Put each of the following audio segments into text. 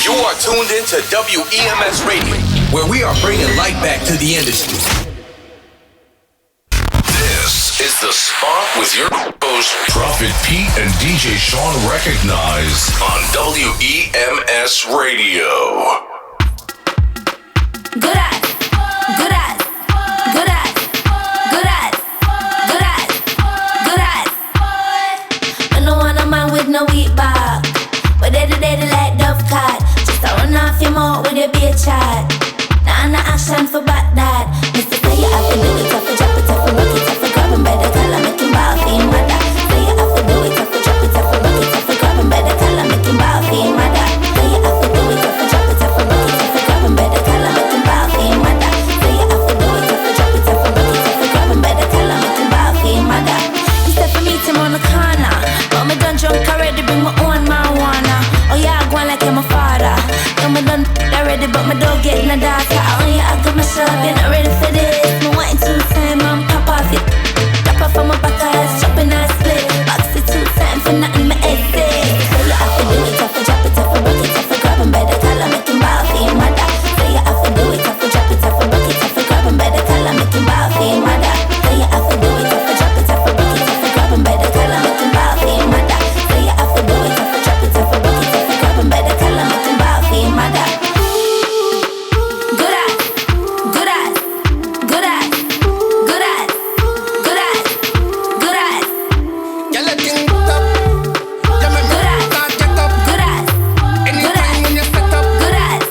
You are tuned into WEMS Radio, where we are bringing light back to the industry. This is The Spot with your host, Prophet Pete and DJ Sean Recognize on WEMS Radio. Good eyes, good eyes, good eyes, good eyes, good eyes, good eyes. I don't want a man with no weak back, but they like dove card. Just a run off your mouth with your beer chat. Nah, no action for back that. Mr. Say you have to do it, have to drop it, have to rock it, have to grab him by the collar, make him ball for him mother. Say you have to do it, have to drop it, have to rock it, have to grab him by the collar, make him ball for him mother. Say you have to do it, have to drop it, have to rock it, have to grab him by the collar, make him ball for him mother. Say you have to do it, have to drop it, have to rock it, have to grab him by the collar, make him ball for him mother. Instead for meet him on the corner, but me done drunk already, bring my own marijuana. Oh yeah, I go on like I'm a father. Yeah, me done already, but me don't get no data. Oh yeah, I got my shop, you're not ready for this. Me wanting two time, I'm pop off it. Drop off on my back, ass, chopping and split. Box it 2 times for nothing, my head sick. So you have to do it, have to drop it, have to rock it, have to grab him by the collar, make him ball for him mother. So you have to do it, have to drop it, have to rock it, have to grab him by the collar, make him ball for him mother. So you have to do it, have to drop it, have to rock it, have to grab him by the collar, make him ball for him mother. So you have to do it, have to drop it, have to rock it, have to grab him by the collar, make him ball for him mother. Good eyes, good eyes, good eyes, good eyes, good eyes, good eyes. You let things up. You make me start get up. Good eyes, Anytime when you set up. good eyes,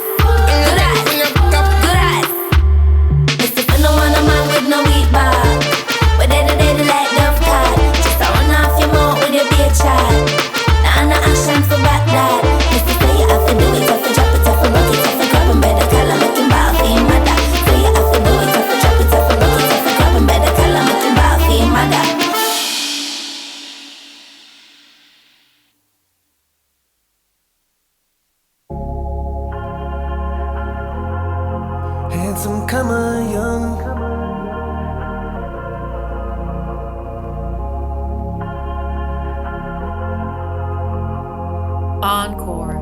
Good eyes. When you back up. good eyes. Mr. Fin don't want a man with no weak back, but they like dove card. Just a run off your mouth with your beer chat. Nah, no action for back that. Mr. Say you have to do it, have to drop it, have to rock it, have to grab him by the collar, make him ball for him mother. Say you have to do it, have to drop it, have to rock it, have to grab him by the collar, make him ball for him mother. Handsome, come young. Encore.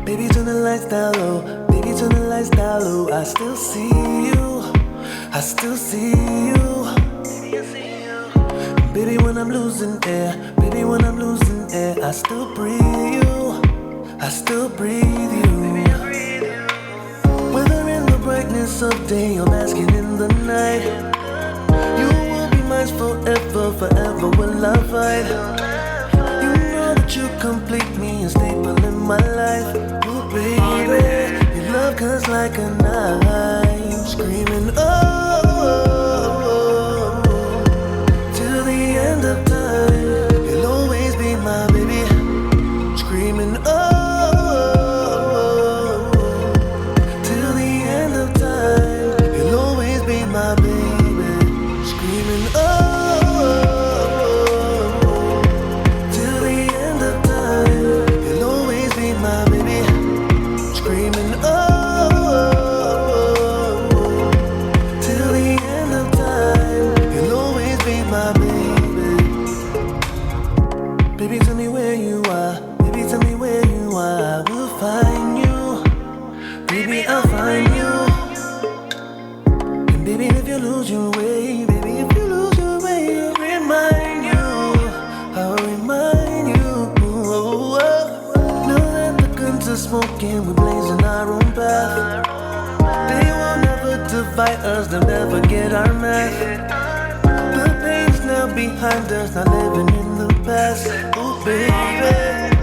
Baby, turn the lights down low. Baby, turn the lights down low. I still see you. I still see you. Baby, when I'm losing air. Baby, when I'm losing air. I still breathe you. I still breathe you. Whether in the brightness of day or basking in the night, you will be mine forever, forever will I fight. You know that you complete me and staple in my life. Oh baby, your love cuts like a knife, screaming oh, till the end of time. You'll always be my baby, screaming oh. Baby, tell me where you are. Baby, tell me where you are. I will find you. Baby, I'll find you. And baby, if you lose your way, baby, if you lose your way, I'll remind you. I'll remind you. Oh, oh. Know that the guns are smoking, we're blazing our own path. They will never divide us, they'll never get our math. The pain's now behind us, not living in the past. Oh baby,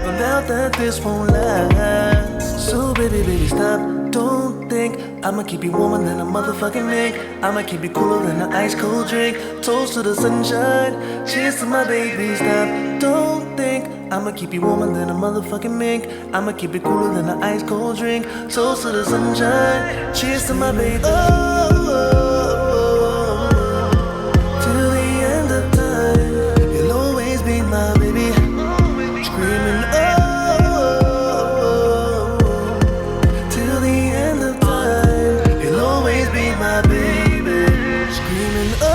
no doubt that this won't last. So baby, baby, stop, don't think I'ma keep you warmer than a motherfucking mink. I'ma keep you cooler than an ice cold drink. Toast to the sunshine, cheers to my baby. Stop, don't think I'ma keep you warmer than a motherfucking mink. I'ma keep you cooler than an ice cold drink. Toast to the sunshine, cheers to my baby. Oh, oh, oh. Till the end of time, you'll always be my baby. Screaming oh. Till the end of time, you'll always be my baby. Screaming oh.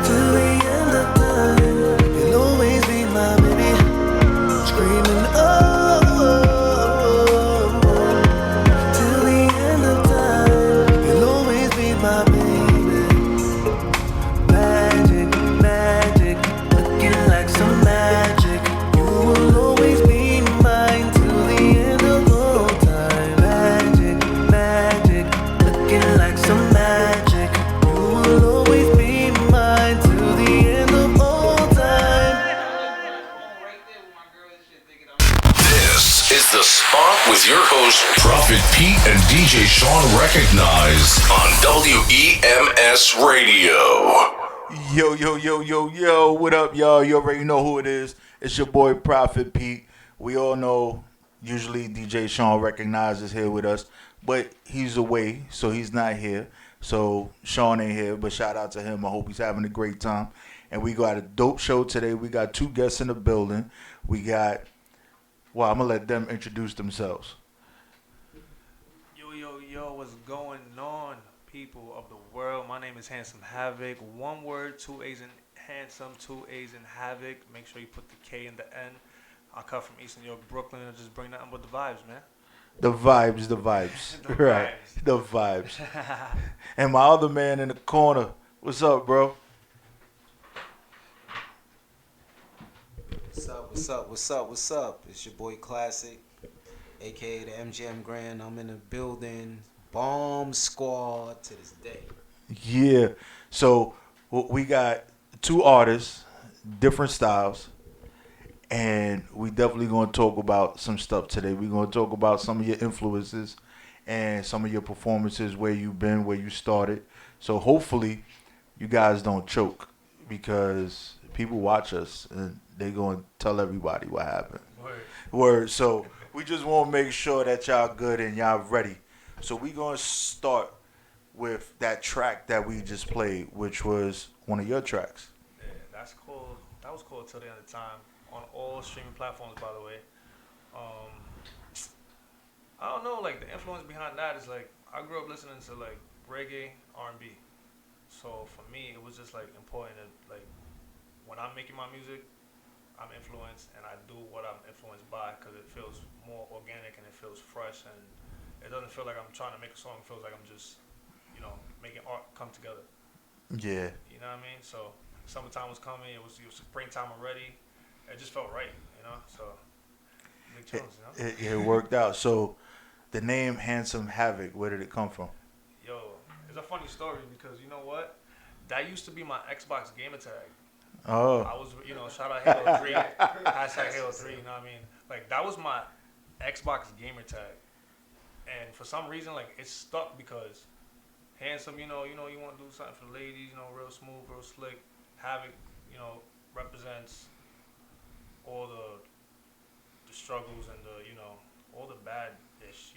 Till the end of time, Prophet Pete and DJ Sean recognize on WEMS Radio. Yo, what up, y'all? You already know who it is. It's your boy, Prophet Pete. We all know, usually DJ Sean recognizes here with us, but he's away, so he's not here. So Sean ain't here, but shout out to him. I hope he's having a great time. And we got a dope show today. We got two guests in the building. I'm going to let them introduce themselves. Yo, what's going on, people of the world? My name is HaandsomeHaavik. One word, two A's in handsome, two A's in havoc. Make sure you put the K in the end. I come from Eastern York, Brooklyn, and just bring nothing but the vibes, man. The vibes. Right. The vibes. And my other man in the corner. What's up, bro? What's up? It's your boy Clasic, aka the MGM Grand. I'm in the building. Bomb squad to this day. Yeah. So we got two artists, different styles, and we definitely going to talk about some stuff today. We're going to talk about some of your influences and some of your performances, where you've been, where you started. So hopefully you guys don't choke, because people watch us and they going to tell everybody what happened. Word. So we just want to make sure that y'all good and y'all ready. So we going to start with that track that we just played, which was one of your tracks. Yeah, that's cool. That was cool till the end of time on all streaming platforms, by the way. I don't know, like the influence behind that is like I grew up listening to like reggae, R&B. So for me, it was just like important that like when I'm making my music, I'm influenced and I do what I'm influenced by, because it feels more organic and it feels fresh, and it doesn't feel like I'm trying to make a song. It feels like I'm just, making art come together. Yeah. You know what I mean? So summertime was coming. It was springtime already. It just felt right, So big tunes, It worked out. So the name HaandsomeHaavik, where did it come from? Yo, it's a funny story, because you know what? That used to be my Xbox gamer tag. Oh. I was, shout out Halo 3, hashtag Halo 3, you know what I mean? Like, that was my Xbox gamer tag. And for some reason, like, it stuck because handsome, you want to do something for the ladies, real smooth, real slick. Havoc, represents all the struggles and all the bad-ish,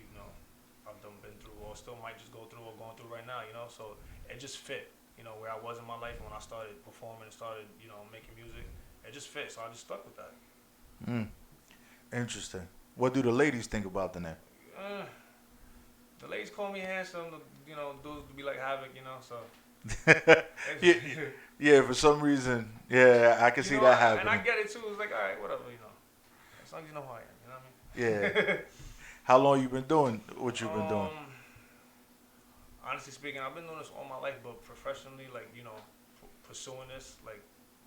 I've been through, or still might just go through or going through right now, So it just fit. Where I was in my life when I started performing and started, making music. It just fit, so I just stuck with that. Interesting. What do the ladies think about the name? The ladies call me handsome, dudes be like Havoc, so. Yeah, for some reason, I can see that happening. And I get it too, it's like, all right, whatever, as long as you know who I am, you know what I mean? Yeah. How long you been doing what you've been doing? Honestly speaking, I've been doing this all my life, but professionally, like, pursuing this, like,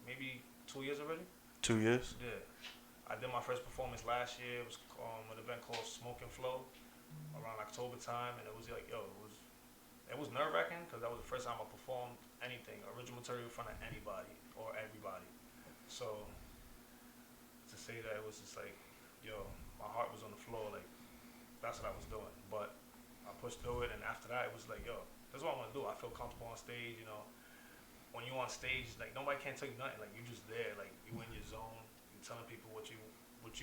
maybe 2 years already. 2 years? Yeah. I did my first performance last year. It was an event called Smoke and Flow around October time, and it was like, it was nerve-wracking, because that was the first time I performed anything, original material in front of anybody or everybody. So, to say that, it was just like, my heart was on the floor, like, that's what I was doing, but I pushed through it, and after that, it was like, this is what I want to do. I feel comfortable on stage, When you're on stage, like, nobody can tell you nothing. Like, you're just there. Like, you in your zone. You're telling people what you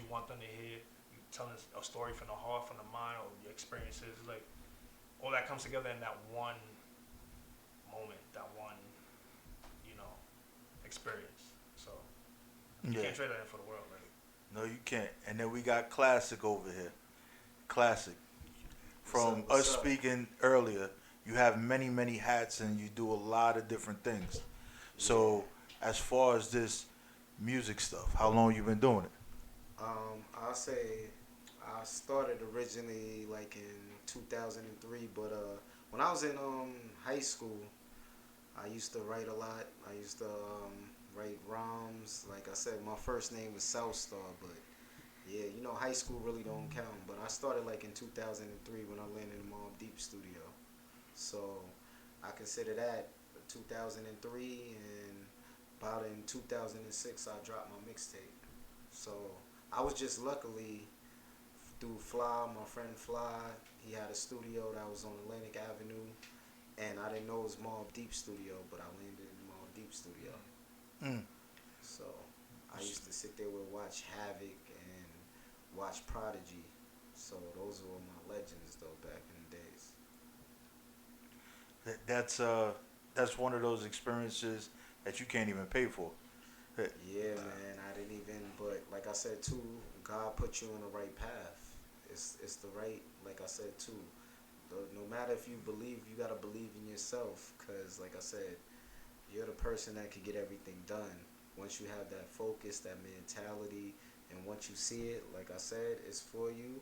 want them to hear. You're telling a story from the heart, from the mind, or your experiences. Like, all that comes together in that one moment, that one, experience. So, you can't trade that in for the world, right? No, you can't. And then we got Clasic over here. Clasic. From us speaking earlier, you have many, many hats and you do a lot of different things. So, as far as this music stuff, how long you been doing it? I'll say I started originally like in 2003, but when I was in high school, I used to write a lot. I used to write rhymes. Like I said, my first name was Southstar, but yeah, high school really don't count. But I started like in 2003 when I landed in Mobb Deep studio. So I consider that 2003, and about in 2006 I dropped my mixtape. So I was just luckily through Fly, my friend Fly. He had a studio that was on Atlantic Avenue, and I didn't know it was Mobb Deep Studio, but I landed in Mobb Deep Studio. Mm. So I used to sit there and watch Havoc and watch Prodigy. So those were my legends though back in the days. That's one of those experiences that you can't even pay for. Yeah, man, I didn't even. But like I said too, God put you on the right path. It's the right. Like I said too, no matter if you believe, you gotta believe in yourself. Cause like I said, you're the person that can get everything done. Once you have that focus, that mentality, and once you see it, like I said, it's for you.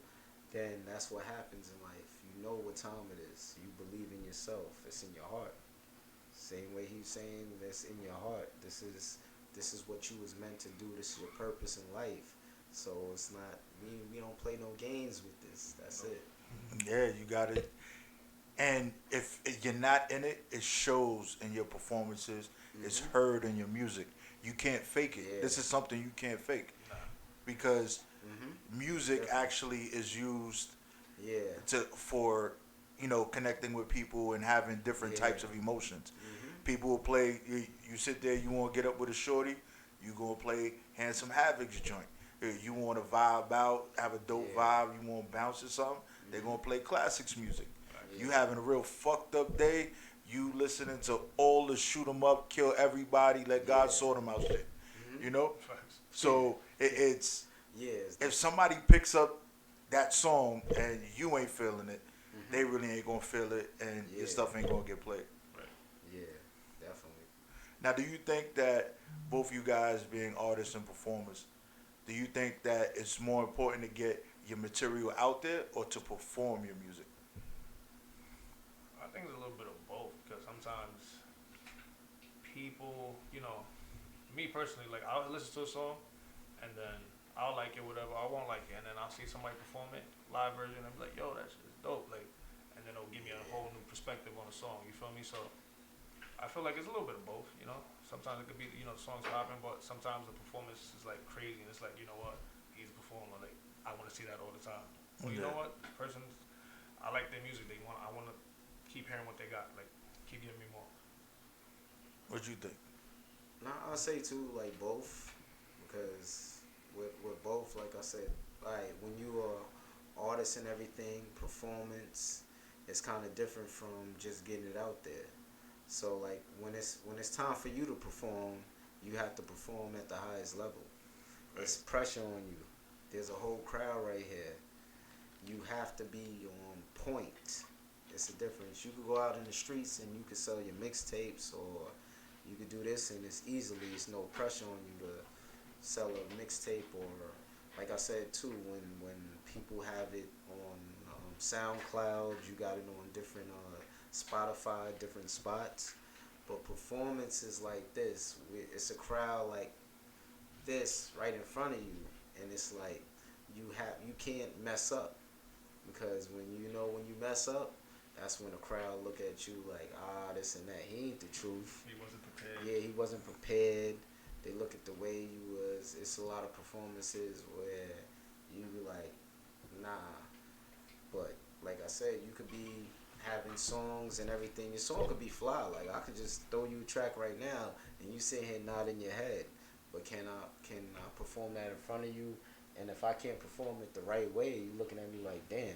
Then that's what happens in life. You know what time it is. You believe in yourself. It's in your heart. Same way he's saying that's in your heart. This is what you was meant to do. This is your purpose in life. So it's not we don't play no games with this. That's it. Yeah, you got it. And if you're not in it, it shows in your performances. It's heard in your music. You can't fake it. Yeah. This is something you can't fake because music Definitely. actually is used Yeah. for connecting with people and having different Yeah. types of emotions. People will play. You sit there. You want to get up with a shorty. You gonna play Handsome Havik's joint. You want to vibe out, have a dope vibe. You want to bounce or something. They're gonna play classics music. You having a real fucked up day. You listening to all the shoot 'em up, kill everybody, let God sort 'em out shit. You know. So it's if somebody picks up that song and you ain't feeling it, they really ain't gonna feel it, and your stuff ain't gonna get played. Yeah, definitely. Now, do you think that both you guys being artists and performers, do you think that it's more important to get your material out there or to perform your music? I think it's a little bit of both because sometimes people, me personally, like I'll listen to a song and then I'll like it, whatever. I won't like it, and then I'll see somebody perform it live version and be like, "Yo, that shit is dope!" Like, and then it'll give me a whole new perspective on the song. You feel me? So I feel like it's a little bit of both. Sometimes it could be the song's popping, but sometimes the performance is like crazy, and it's like, you know what, he's a performer. Like I want to see that all the time. Well, you know what, person, I like their music. I want to keep hearing what they got. Like keep giving me more. What you think? No, I'll say too, like both, because with both, like I said, like when you are artist and everything, performance is kind of different from just getting it out there. So like when it's time for you to perform, you have to perform at the highest level. There's pressure on you. There's a whole crowd right here. You have to be on point. It's a difference. You could go out in the streets and you could sell your mixtapes, or you could do this and it's no pressure on you to sell a mixtape, or like I said too, when people have it on SoundCloud, you got it on different Spotify, different spots. But performance is like this. It's a crowd like this right in front of you, and it's like you can't mess up, because when you mess up, that's when the crowd look at you like, this and that. He ain't the truth. He wasn't prepared. Yeah, he wasn't prepared. They look at the way you was. It's a lot of performances where you be like, nah. But like I said, you could be having songs and everything. Your song could be fly. Like I could just throw you a track right now and you sit here nodding your head. But can I perform that in front of you? And if I can't perform it the right way, you looking at me like, damn,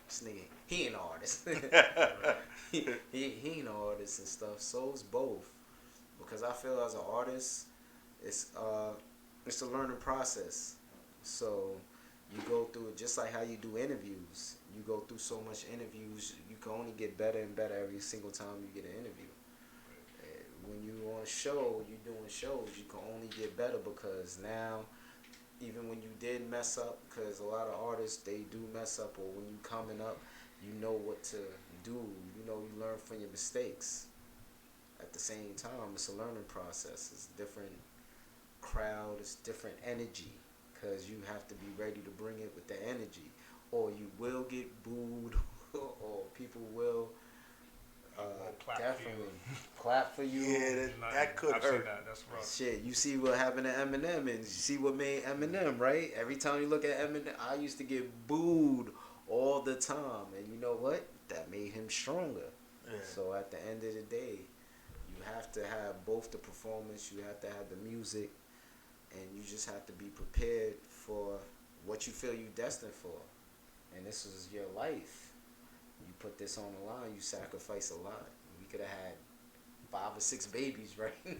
this nigga, he ain't an artist. he ain't an artist and stuff. So it's both. Because I feel as an artist, it's a learning process. So you go through it just like how you do interviews. You go through so much interviews, you can only get better and better every single time you get an interview. When you on a show, you doing shows, you can only get better, because now, even when you did mess up, because a lot of artists, they do mess up, or when you coming up, you know what to do. You learn from your mistakes. At the same time, it's a learning process. It's a different crowd, it's different energy, because you have to be ready to bring it with the energy, or you will get booed, or people will clap Definitely. Clap for you. Yeah, that could I've seen hurt. that. That's rough. Shit, you see what happened to Eminem, and you see what made Eminem, right? Every time you look at Eminem, I used to get booed all the time, and you know what? That made him stronger. Yeah. So at the end of the day, you have to have both the performance, you have to have the music, and you just have to be prepared for what you feel you're destined for. And this is your life. You put this on the line, you sacrifice a lot. We could have had 5 or 6 babies right now.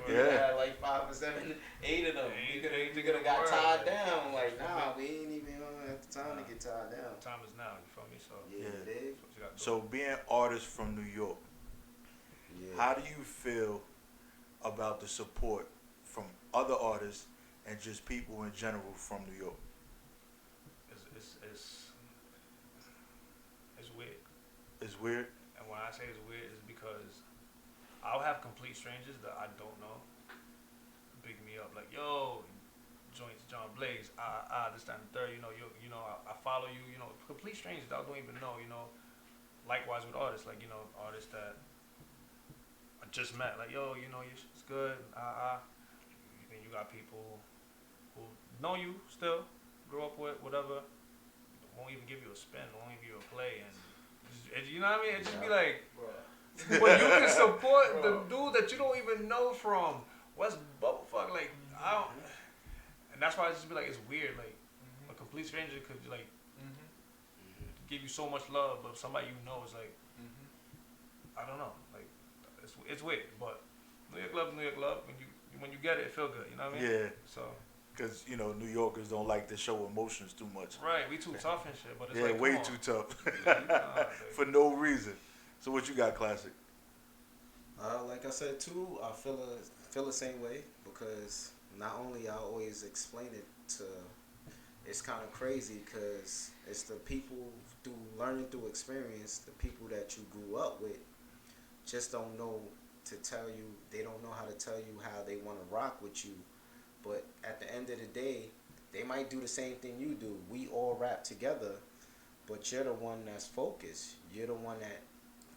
We could have had like 5 or 7, 8 of them. We could have got tied down. Like, nah, we ain't even have the time to get tied down. Time is now, you feel me? So Yeah, it is. So being artists from New York, Yeah. how do you feel about the support from other artists and just people in general from New York? It's weird. It's weird. And when I say it's weird, it's because I'll have complete strangers that I don't know big me up like, yo, joints John Blaze, this time the third, I follow you, complete strangers that I don't even know, Likewise with artists, like, artists that I just met, like, yo, it's good, Then you got people who know you still, grew up with, whatever, won't even give you a spin, won't even give you a play, and you know what I mean? It just be like, but you can support the dude that you don't even know from West Bubblefuck, like, I don't, and that's why I just be like, it's weird, like, a complete stranger could, like, give you so much love, but somebody you know is like, I don't know, like, it's weird, but New York love, when you get it, it feel good, you know what I mean? Yeah. So. Because, New Yorkers don't like to show emotions too much. Right, we too tough and shit, but it's yeah, like, way come too on. tough. For no reason. So what you got, Clasic? Like I said too, I feel the same way, because not only I always explain it to, it's kind of crazy because it's the people through learning through experience, the people that you grew up with just don't know to tell you, they don't know how to tell you how they want to rock with you. But at the end of the day, they might do the same thing you do. We all rap together, but you're the one that's focused. You're the one that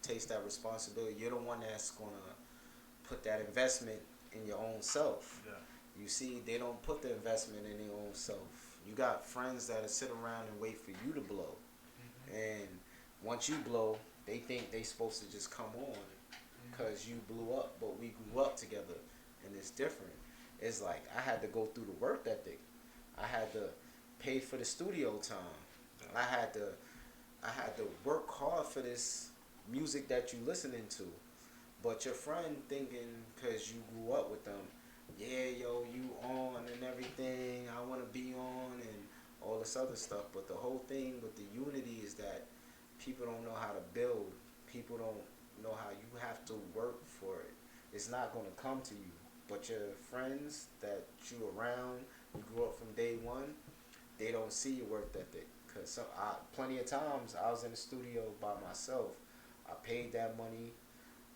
takes that responsibility. You're the one that's going to put that investment in your own self. Yeah. You see, they don't put the investment in their own self. You got friends that sit around and wait for you to blow. And once you blow, they think they supposed to just come on because you blew up. But we grew up together, and it's different. It's like I had to go through the work ethic. I had to pay for the studio time. I had to work hard for this music that you listening to. But your friend thinking, because you grew up with them, yeah, yo, you on and everything, I want to be on and all this other stuff. But the whole thing with the unity is that people don't know how to build. People don't know how you have to work for it. It's not going to come to you. But your friends that you around, you grew up from day one, they don't see your work ethic. Because plenty of times I was in the studio by myself. I paid that money.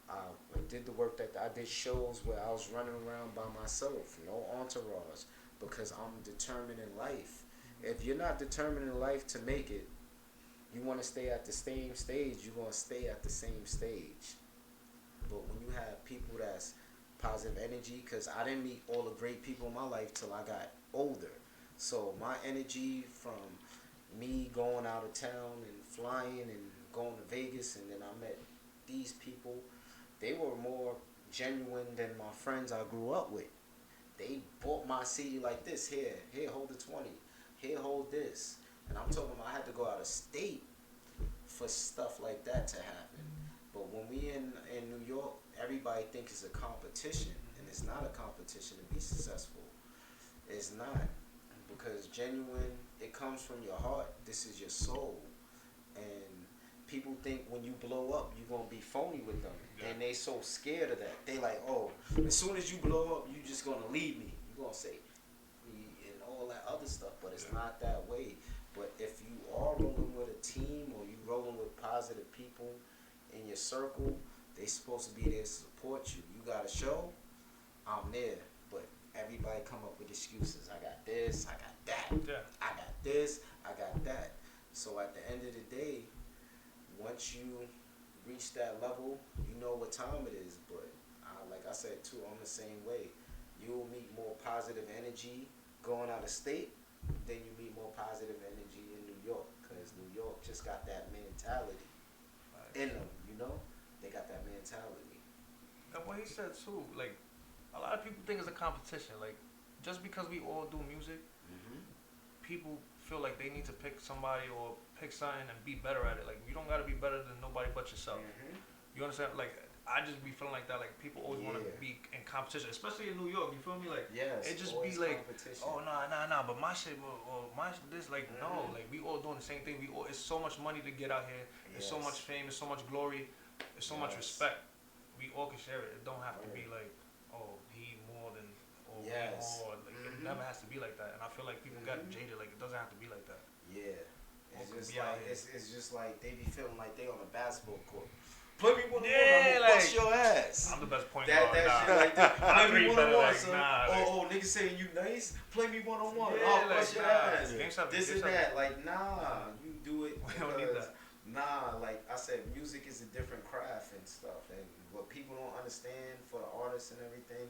I did the work that I did shows where I was running around by myself, no entourage, because I'm determined in life. If you're not determined in life to make it, you want to stay at the same stage, you're going to stay at the same stage. But when you have people that's positive energy, because I didn't meet all the great people in my life till I got older. So my energy from me going out of town and flying and going to Vegas, and then I met these people, they were more genuine than my friends I grew up with. They bought my CD like this, here, hold the 20, here, hold this. And I'm talking about I had to go out of state for stuff like that to happen. But when we in New York, everybody thinks it's a competition, and it's not a competition to be successful. It's not, because genuine, it comes from your heart. This is your soul, and people think when you blow up, you're gonna be phony with them, and they so scared of that. They like, oh, as soon as you blow up, you just gonna leave me. You gonna say, and all that other stuff, but it's not that way. But if you are rolling with a team, or you rolling with positive people in your circle, they supposed to be there to support you. You got a show, I'm there. But everybody come up with excuses. I got this, I got that, I got this, I got that. So at the end of the day, once you reach that level, you know what time it is. But like I said too, I'm the same way. You'll meet more positive energy going out of state than you meet more positive energy in New York, because New York just got that mentality in them, you know? They got that mentality. And what he said too, like, a lot of people think it's a competition. Like, just because we all do music, people feel like they need to pick somebody or pick something and be better at it. Like, you don't gotta be better than nobody but yourself. You understand? Like, I just be feeling like that. Like, people always want to be in competition, especially in New York. You feel me? Like, it just be like, oh nah, but my shit or my this like no, like we all doing the same thing. We all, it's so much money to get out here. There's so much fame. There's so much glory. There's so much respect. We all can share it. It don't have to be like, oh, he more than or we more. Like, it never has to be like that. And I feel like people got jaded. Like, it doesn't have to be like that. Yeah, it's just like they be feeling like they on a basketball court. Play me one on one, I'm gonna bust your ass. I'm the best point guard. That shit like that. Play me one on one, son. Oh, niggas saying you nice. Play me one on one. I'll bust your ass. This and that. Like, nah, you do it. We don't need that. Nah, like I said, music is a different craft and stuff. And what people don't understand for the artists and everything,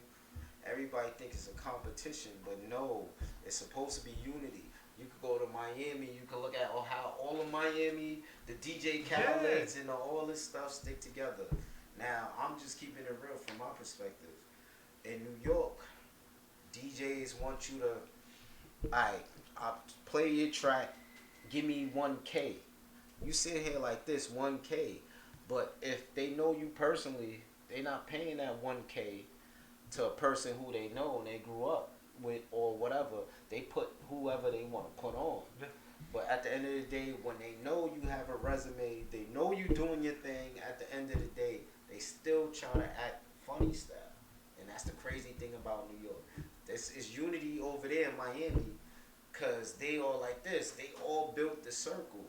everybody thinks it's a competition, but no, it's supposed to be unity. You could go to Miami, you could look at how all of Miami, the DJ Khaled's and all this stuff stick together. Now, I'm just keeping it real from my perspective. In New York, DJs want you to, I'll play your track, give me 1K. You sit here like this, 1K. But if they know you personally, they not paying that 1K to a person who they know and they grew up with or whatever. They put whoever they want to put on. But at the end of the day, when they know you have a resume, they know you doing your thing, at the end of the day, they still try to act funny style. And that's the crazy thing about New York. This is unity over there in Miami, because they all like this. They all built the circle.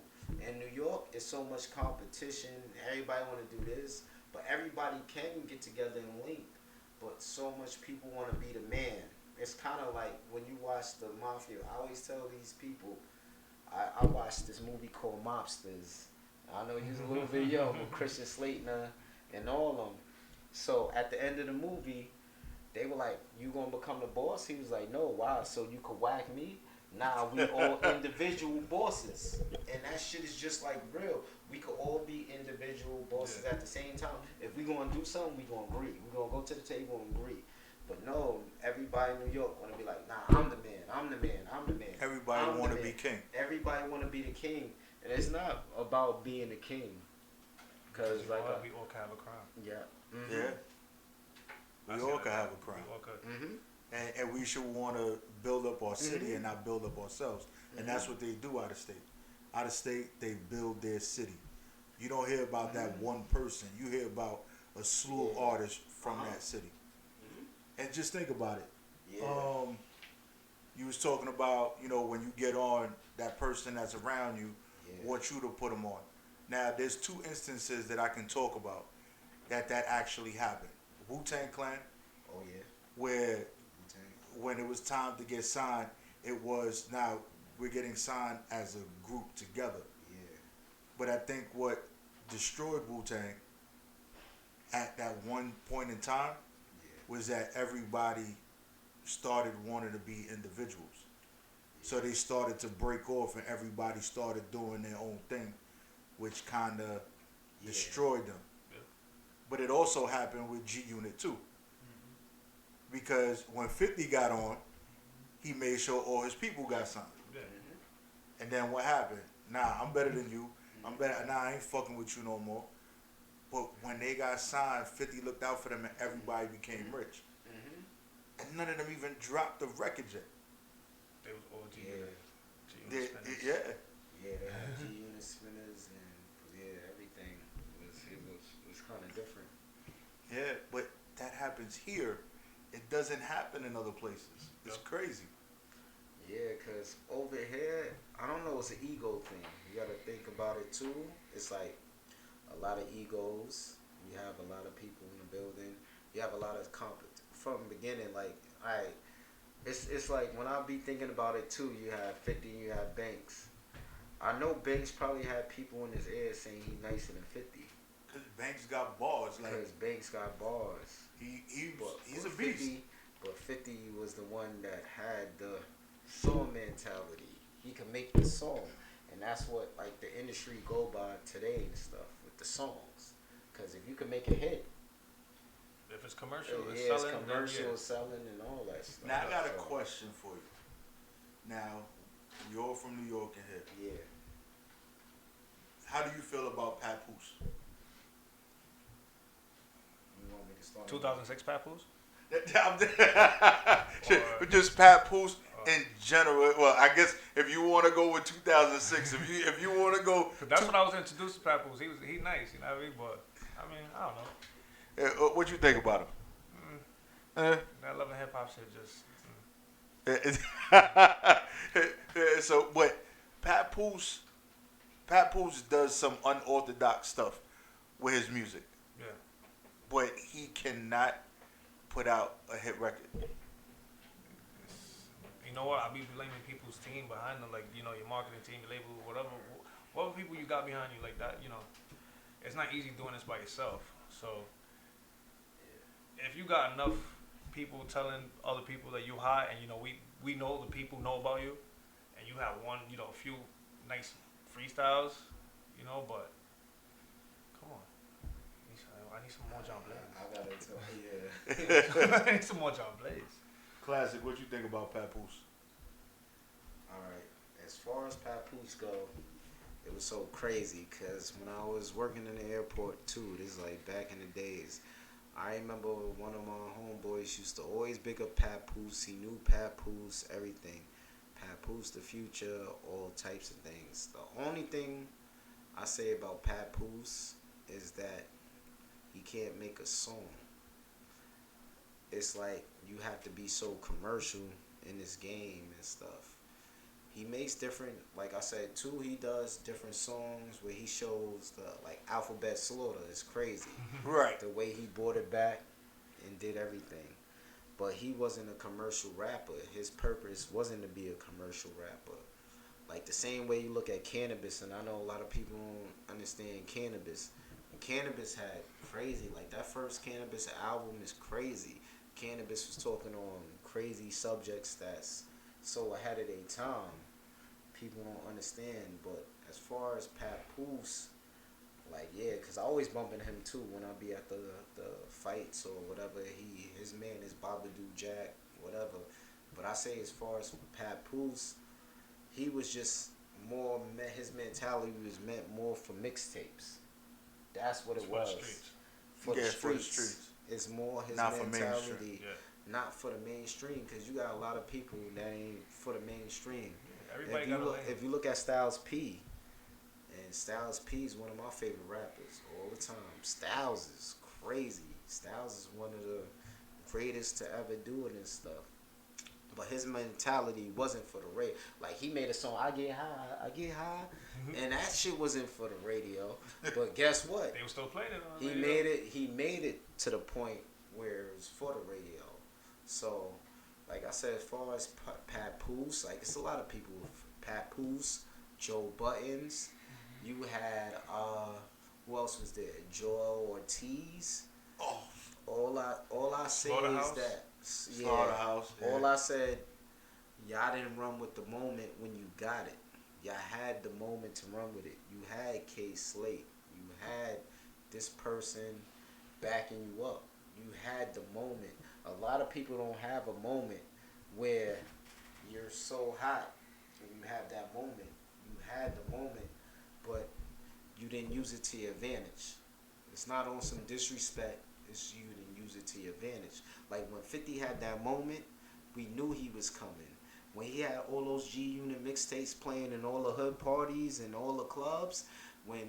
In New York, it's so much competition. Everybody want to do this. But everybody can get together and link. But so much people want to be the man. It's kind of like when you watch the Mafia. I always tell these people, I watched this movie called Mobsters. I know he was a little bit young with Christian Slater and all of them. So at the end of the movie, they were like, you going to become the boss? He was like, no, why? So you could whack me? Nah, we all individual bosses. And that shit is just like real. We could all be individual bosses at the same time. If we going to do something, we going to agree. We going to go to the table and agree. But no, everybody in New York want to be like, nah, I'm the man, I'm the man, I'm the man. Everybody want to be king. Everybody want to be the king. And it's not about being the king. Because like we all can have a crown. Yeah. Yeah. We all can have a crown. We all could. And we should want to build up our city and not build up ourselves. And that's what they do out of state. Out of state, they build their city. You don't hear about that one person. You hear about a slew of artists from that city. And just think about it. Yeah. You was talking about, when you get on, that person that's around you wants you to put them on. Now, there's two instances that I can talk about that actually happened. Wu-Tang Clan. Oh, yeah. Where when it was time to get signed, it was, now we're getting signed as a group together. Yeah. But I think what destroyed Wu-Tang at that one point in time was that everybody started wanting to be individuals. So they started to break off and everybody started doing their own thing, which kind of destroyed them. Yeah. But it also happened with G-Unit too. Because when 50 got on, he made sure all his people got signed. Yeah. And then what happened? Nah, I'm better than you. I'm better. Nah, I ain't fucking with you no more. But when they got signed, 50 looked out for them and everybody became rich. And none of them even dropped the record yet. They was all G-Unit spinners. Yeah, they had G-Unit spinners and everything. It was kind of different. Yeah, but that happens here. It doesn't happen in other places. It's crazy. Yeah, because over here, I don't know, it's an ego thing. You got to think about it too. It's like a lot of egos. You have a lot of people in the building. You have a lot of from the beginning, like, it's like when I be thinking about it too, you have 50, you have Banks. I know Banks probably had people in his ear saying he nicer than 50. Cause Banks got bars. Like Because Banks got bars. He's a beast. But 50 was the one that had the song mentality. He could make the song, and that's what like the industry go by today and stuff with the songs. Because if you can make a hit, if it's commercial, it's it's selling. commercial, selling, and all that stuff. Now I got a question for you. Now, you're from New York and hip. Yeah. How do you feel about Papoose? You want me to start? 2006 Papoose? Just Papoose in general. Well, I guess if you want to go with 2006, if you want to go, that's when I was introduced to Papoose. He nice, you know what I mean? But I mean, I don't know. What you think about him? That love and hip hop shit just. So, but Papoose does some unorthodox stuff with his music. Yeah. But he cannot put out a hit record. You know what? I be blaming people's team behind them, like, you know, your marketing team, your label, whatever people you got behind you like that, you know. It's not easy doing this by yourself. So if you got enough people telling other people that you hot, and you know we know the people know about you, and you have one, you know, a few nice freestyles, you know, but come on. I need some more John Blaze. I gotta tell you, yeah. I need some more John Blaze. Classic, what you think about Papoose? Alright, as far as Papoose go, it was so crazy because when I was working in the airport too, this is like back in the days, I remember one of my homeboys used to always big up Papoose. He knew Papoose, everything. Papoose, the future, all types of things. The only thing I say about Papoose is that he can't make a song. It's like you have to be so commercial in this game and stuff. He makes different, like I said too, he does different songs where he shows the, like, Alphabet Slaughter. It's crazy. Right. The way he brought it back and did everything. But he wasn't a commercial rapper. His purpose wasn't to be a commercial rapper. Like the same way you look at Cannabis, and I know a lot of people don't understand Cannabis. And Cannabis had crazy, like that first Cannabis album is crazy. Cannabis was talking on crazy subjects that's so ahead of their time. People don't understand. But as far as Papoose, like, yeah, because I always bump into him too when I be at the fights or whatever. His man is Babadoo Jack, whatever. But I say as far as Papoose, he was just more, his mentality was meant more for mixtapes. That's what it was. For the streets. It's more his not mentality. Not for the mainstream, because you got a lot of people that ain't for the mainstream. Everybody if you look at Styles P, and Styles P is one of my favorite rappers all the time. Styles is crazy. Styles is one of the greatest to ever do it and stuff. But his mentality wasn't for the radio. Like, he made a song, I get high, and that shit wasn't for the radio. But guess what? They were still playing it on the radio. radio. He made it to the point where it was for the radio. So, like I said, as far as Papoose, like, it's a lot of people. Papoose, Joe Buttons. You had, who else was there? Joel Ortiz. Oh. All I say is that, Slaughterhouse. Yeah. All I said, y'all didn't run with the moment when you got it. Y'all had the moment to run with it. You had K Slate. You had this person backing you up. You had the moment. A lot of people don't have a moment where you're so hot and you have that moment. You had the moment, but you didn't use it to your advantage. It's not on some disrespect. It's you didn't use it to your advantage. Like when 50 had that moment, we knew he was coming. When he had all those G Unit mixtapes playing in all the hood parties and all the clubs, when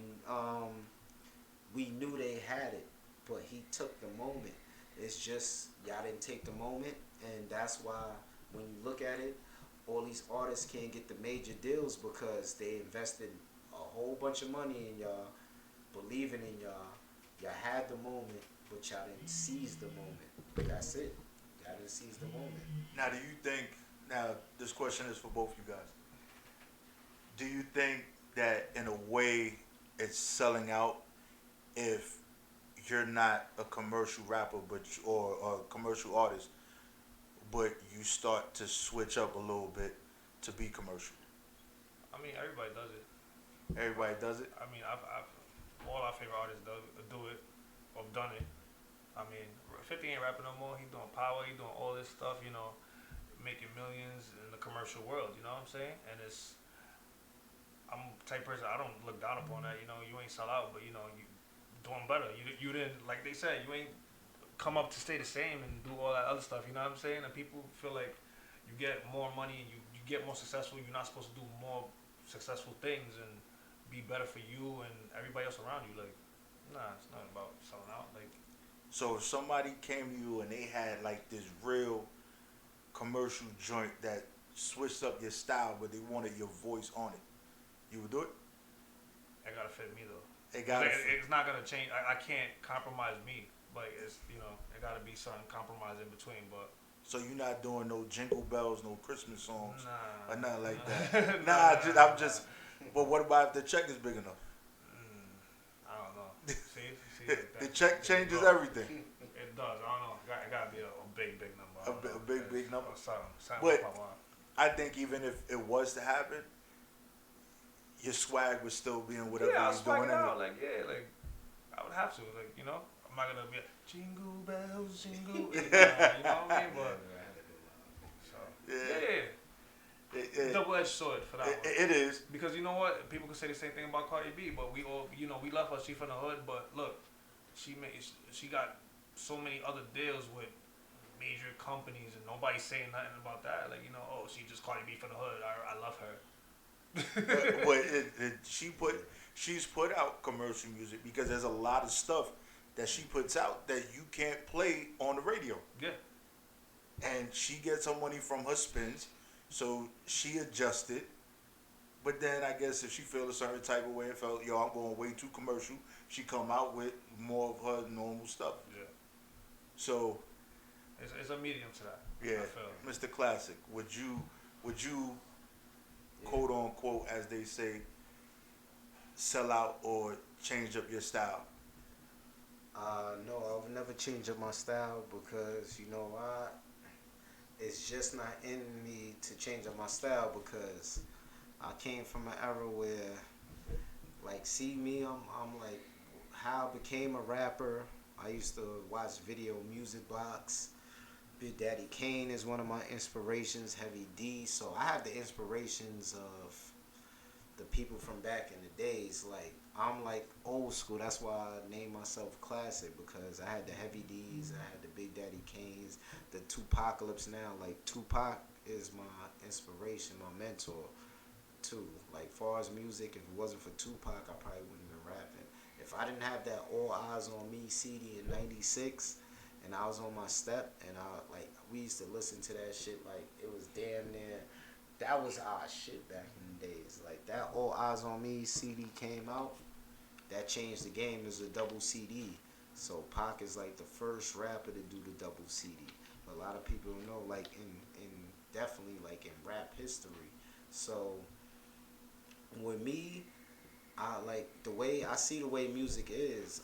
we knew they had it, but he took the moment. It's just y'all didn't take the moment, and that's why when you look at it, all these artists can't get the major deals because they invested a whole bunch of money in y'all, believing in y'all. Y'all had the moment, but y'all didn't seize the moment. That's it. Y'all didn't seize the moment. Now, do you think, this question is for both you guys. Do you think that in a way it's selling out if you're not a commercial rapper, or a commercial artist, but you start to switch up a little bit to be commercial? I mean, everybody does it. Everybody does it. I mean, all our favorite artists do it, or have done it. I mean, 50 ain't rapping no more. He doing power. He doing all this stuff. You know, making millions in the commercial world. You know what I'm saying? And I'm the type of person, I don't look down upon that. You know, you ain't sell out, but you know, you doing better. You didn't, like they said, you ain't come up to stay the same and do all that other stuff. You know what I'm saying? And people feel like you get more money and you get more successful. You're not supposed to do more successful things and be better for you and everybody else around you. Like, nah, it's not about selling out. Like, so if somebody came to you and they had like this real commercial joint that switched up your style, but they wanted your voice on it, you would do it? it gotta fit me though. It's not gonna change. I can't compromise me. Like, it's, you know, it gotta be some compromise in between. But so you're not doing no jingle bells, no Christmas songs, nah, or nothing like that. I'm just. But what about if the check is big enough? I don't know. See, the check changes everything. It does. I don't know. It gotta be a big number. A big number. Something But I think even if it was to happen, your swag would still be in whatever I'll you're swag doing. it out. Like, I would have to. Like, you know, I'm not gonna be a jingle bells, jingle. You know what I mean? But double-edged sword for that one. It is. Because you know what? People can say the same thing about Cardi B, but we all, you know, we love her. She from the hood, but look, she got so many other deals with major companies, and nobody's saying nothing about that. Like, you know, oh, she just Cardi B from the hood. I love her. but she's put out commercial music because there's a lot of stuff that she puts out that you can't play on the radio. Yeah. And she gets her money from her spins, so she adjusted. But then I guess if she felt a certain type of way and felt, yo, I'm going way too commercial, she come out with more of her normal stuff. Yeah. So it's a medium to that. Yeah, Mr. Clasic, would you quote unquote, as they say, sell out or change up your style? No, I would never change up my style because, you know, it's just not in me to change up my style because I came from an era where, like, see me, I'm like, how I became a rapper. I used to watch video music box. Big Daddy Kane is one of my inspirations, Heavy D. So I have the inspirations of the people from back in the days. Like, I'm like old school. That's why I named myself Classic, because I had the Heavy D's, I had the Big Daddy Kanes, the Tupacalypse now. Like, Tupac is my inspiration, my mentor too. Like, far as music, if it wasn't for Tupac, I probably wouldn't have been rapping. If I didn't have that All Eyes on Me CD in '96, and I was on my step, and we used to listen to that shit like it was damn near, that was our shit back in the days. Like, that All Eyes on Me CD came out, that changed the game. As a double CD. So Pac is like the first rapper to do the double CD. But a lot of people don't know, like in definitely like in rap history. So with me, I like the way I see the way music is,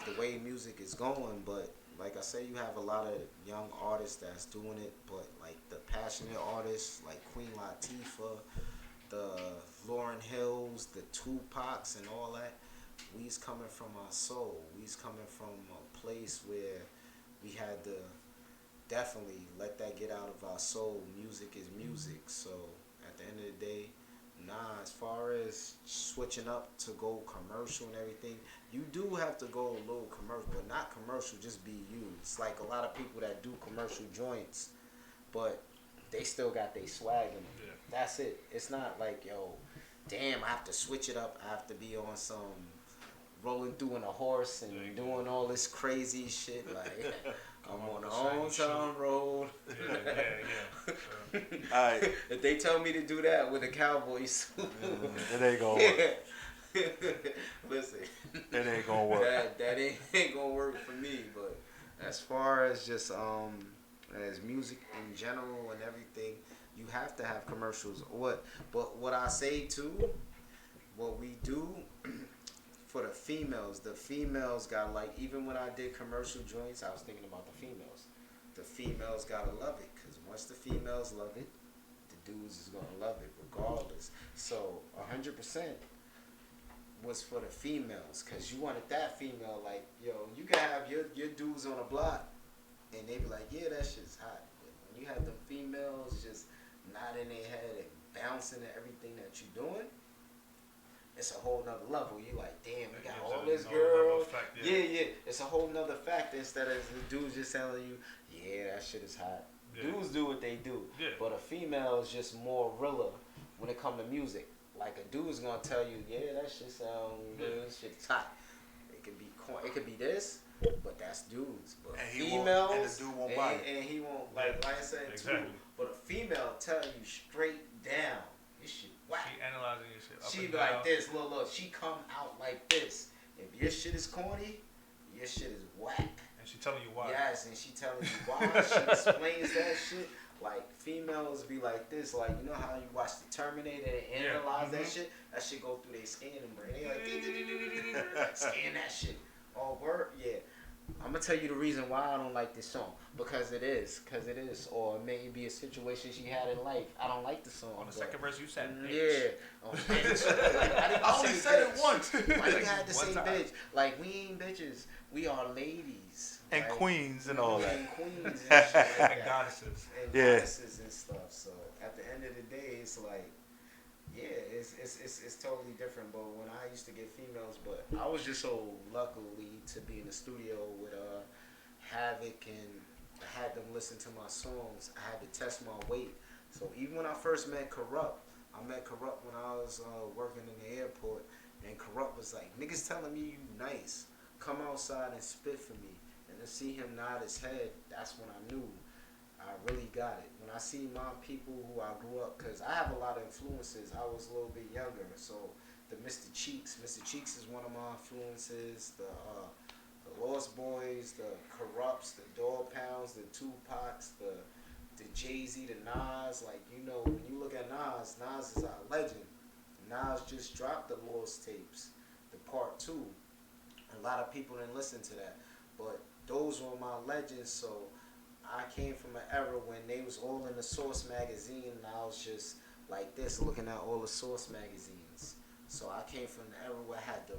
the way music is going. But like I say, you have a lot of young artists that's doing it, but like the passionate artists like Queen Latifah, the Lauryn Hills, the Tupacs and all that, we's coming from our soul. We's coming from a place where we had to definitely let that get out of our soul. Music is music. So at the end of the day, as far as switching up to go commercial and everything, you do have to go a little commercial, but not commercial, just be you. It's like a lot of people that do commercial joints, but they still got their swag in them. Yeah. That's it. It's not like, yo, damn, I have to switch it up. I have to be on some rolling through in a horse and doing all this crazy shit. Like, I'm on the hometown road. Yeah. All right. If they tell me to do that with a cowboy suit, it ain't gonna work. Listen, it ain't gonna work. That ain't gonna work for me. But as far as just as music in general and everything, you have to have commercials. But what I say too, what we do for the females got like, even when I did commercial joints, I was thinking about the females. The females gotta love it, because once the females love it, the dudes is gonna love it regardless. So 100% was for the females, because you wanted that female, like, yo, you can have your dudes on the block, and they be like, yeah, that shit's hot. But when you have them females just nodding their head and bouncing at everything that you doing, it's a whole nother level. You like, damn, we got all this girl. Yeah. It's a whole nother factor instead of the dudes just telling you, yeah, that shit is hot. Yeah. Dudes do what they do. Yeah. But a female is just more realer when it comes to music. Like a dude's gonna tell you, yeah, that shit sound good, shit's hot. It could be it could be this, but that's dudes. But and females, and the dude won't buy it. And he won't, like I said, exactly. Too. But a female tell you straight down, this shit whack. She analyzing your shit. She be like this, look, she come out like this. If your shit is corny, your shit is whack. And she telling you why. Yes, and she telling you why. She explains that shit. Like, females be like this, like, you know how you watch the Terminator and analyze that shit? That shit go through their scan and brain. They like, scan that shit. Oh, word? Yeah. I'm going to tell you the reason why I don't like this song. Because it is. Or it may be a situation she had in life. I don't like the song. On the second verse, you said bitch. Yeah. Oh, bitch. Like, I only said it once. Why you had to say bitch? Like, we ain't bitches. We are ladies. And like, queens and all that. And queens and shit like that. And goddesses. And goddesses and stuff. So, at the end of the day, it's like, yeah, it's totally different. But when I used to get females, but I was just so luckily to be in the studio with Haavik, and I had them listen to my songs. I had to test my weight. So even when I first met Corrupt, I met Corrupt when I was working in the airport, and Corrupt was like, niggas telling me you nice. Come outside and spit for me. And to see him nod his head, that's when I knew I really got it. When I see my people who I grew up, because I have a lot of influences. I was a little bit younger, so the Mr. Cheeks is one of my influences. The Lost Boys, the Corrupts, the Dog Pounds, the Tupacs, the Jay-Z, the Nas. Like, you know, when you look at Nas is our legend. Nas just dropped the Lost tapes, the part 2. A lot of people didn't listen to that, but those were my legends. So I came from an era when they was all in the Source magazine, and I was just like this, looking at all the Source magazines. So I came from the era where I had to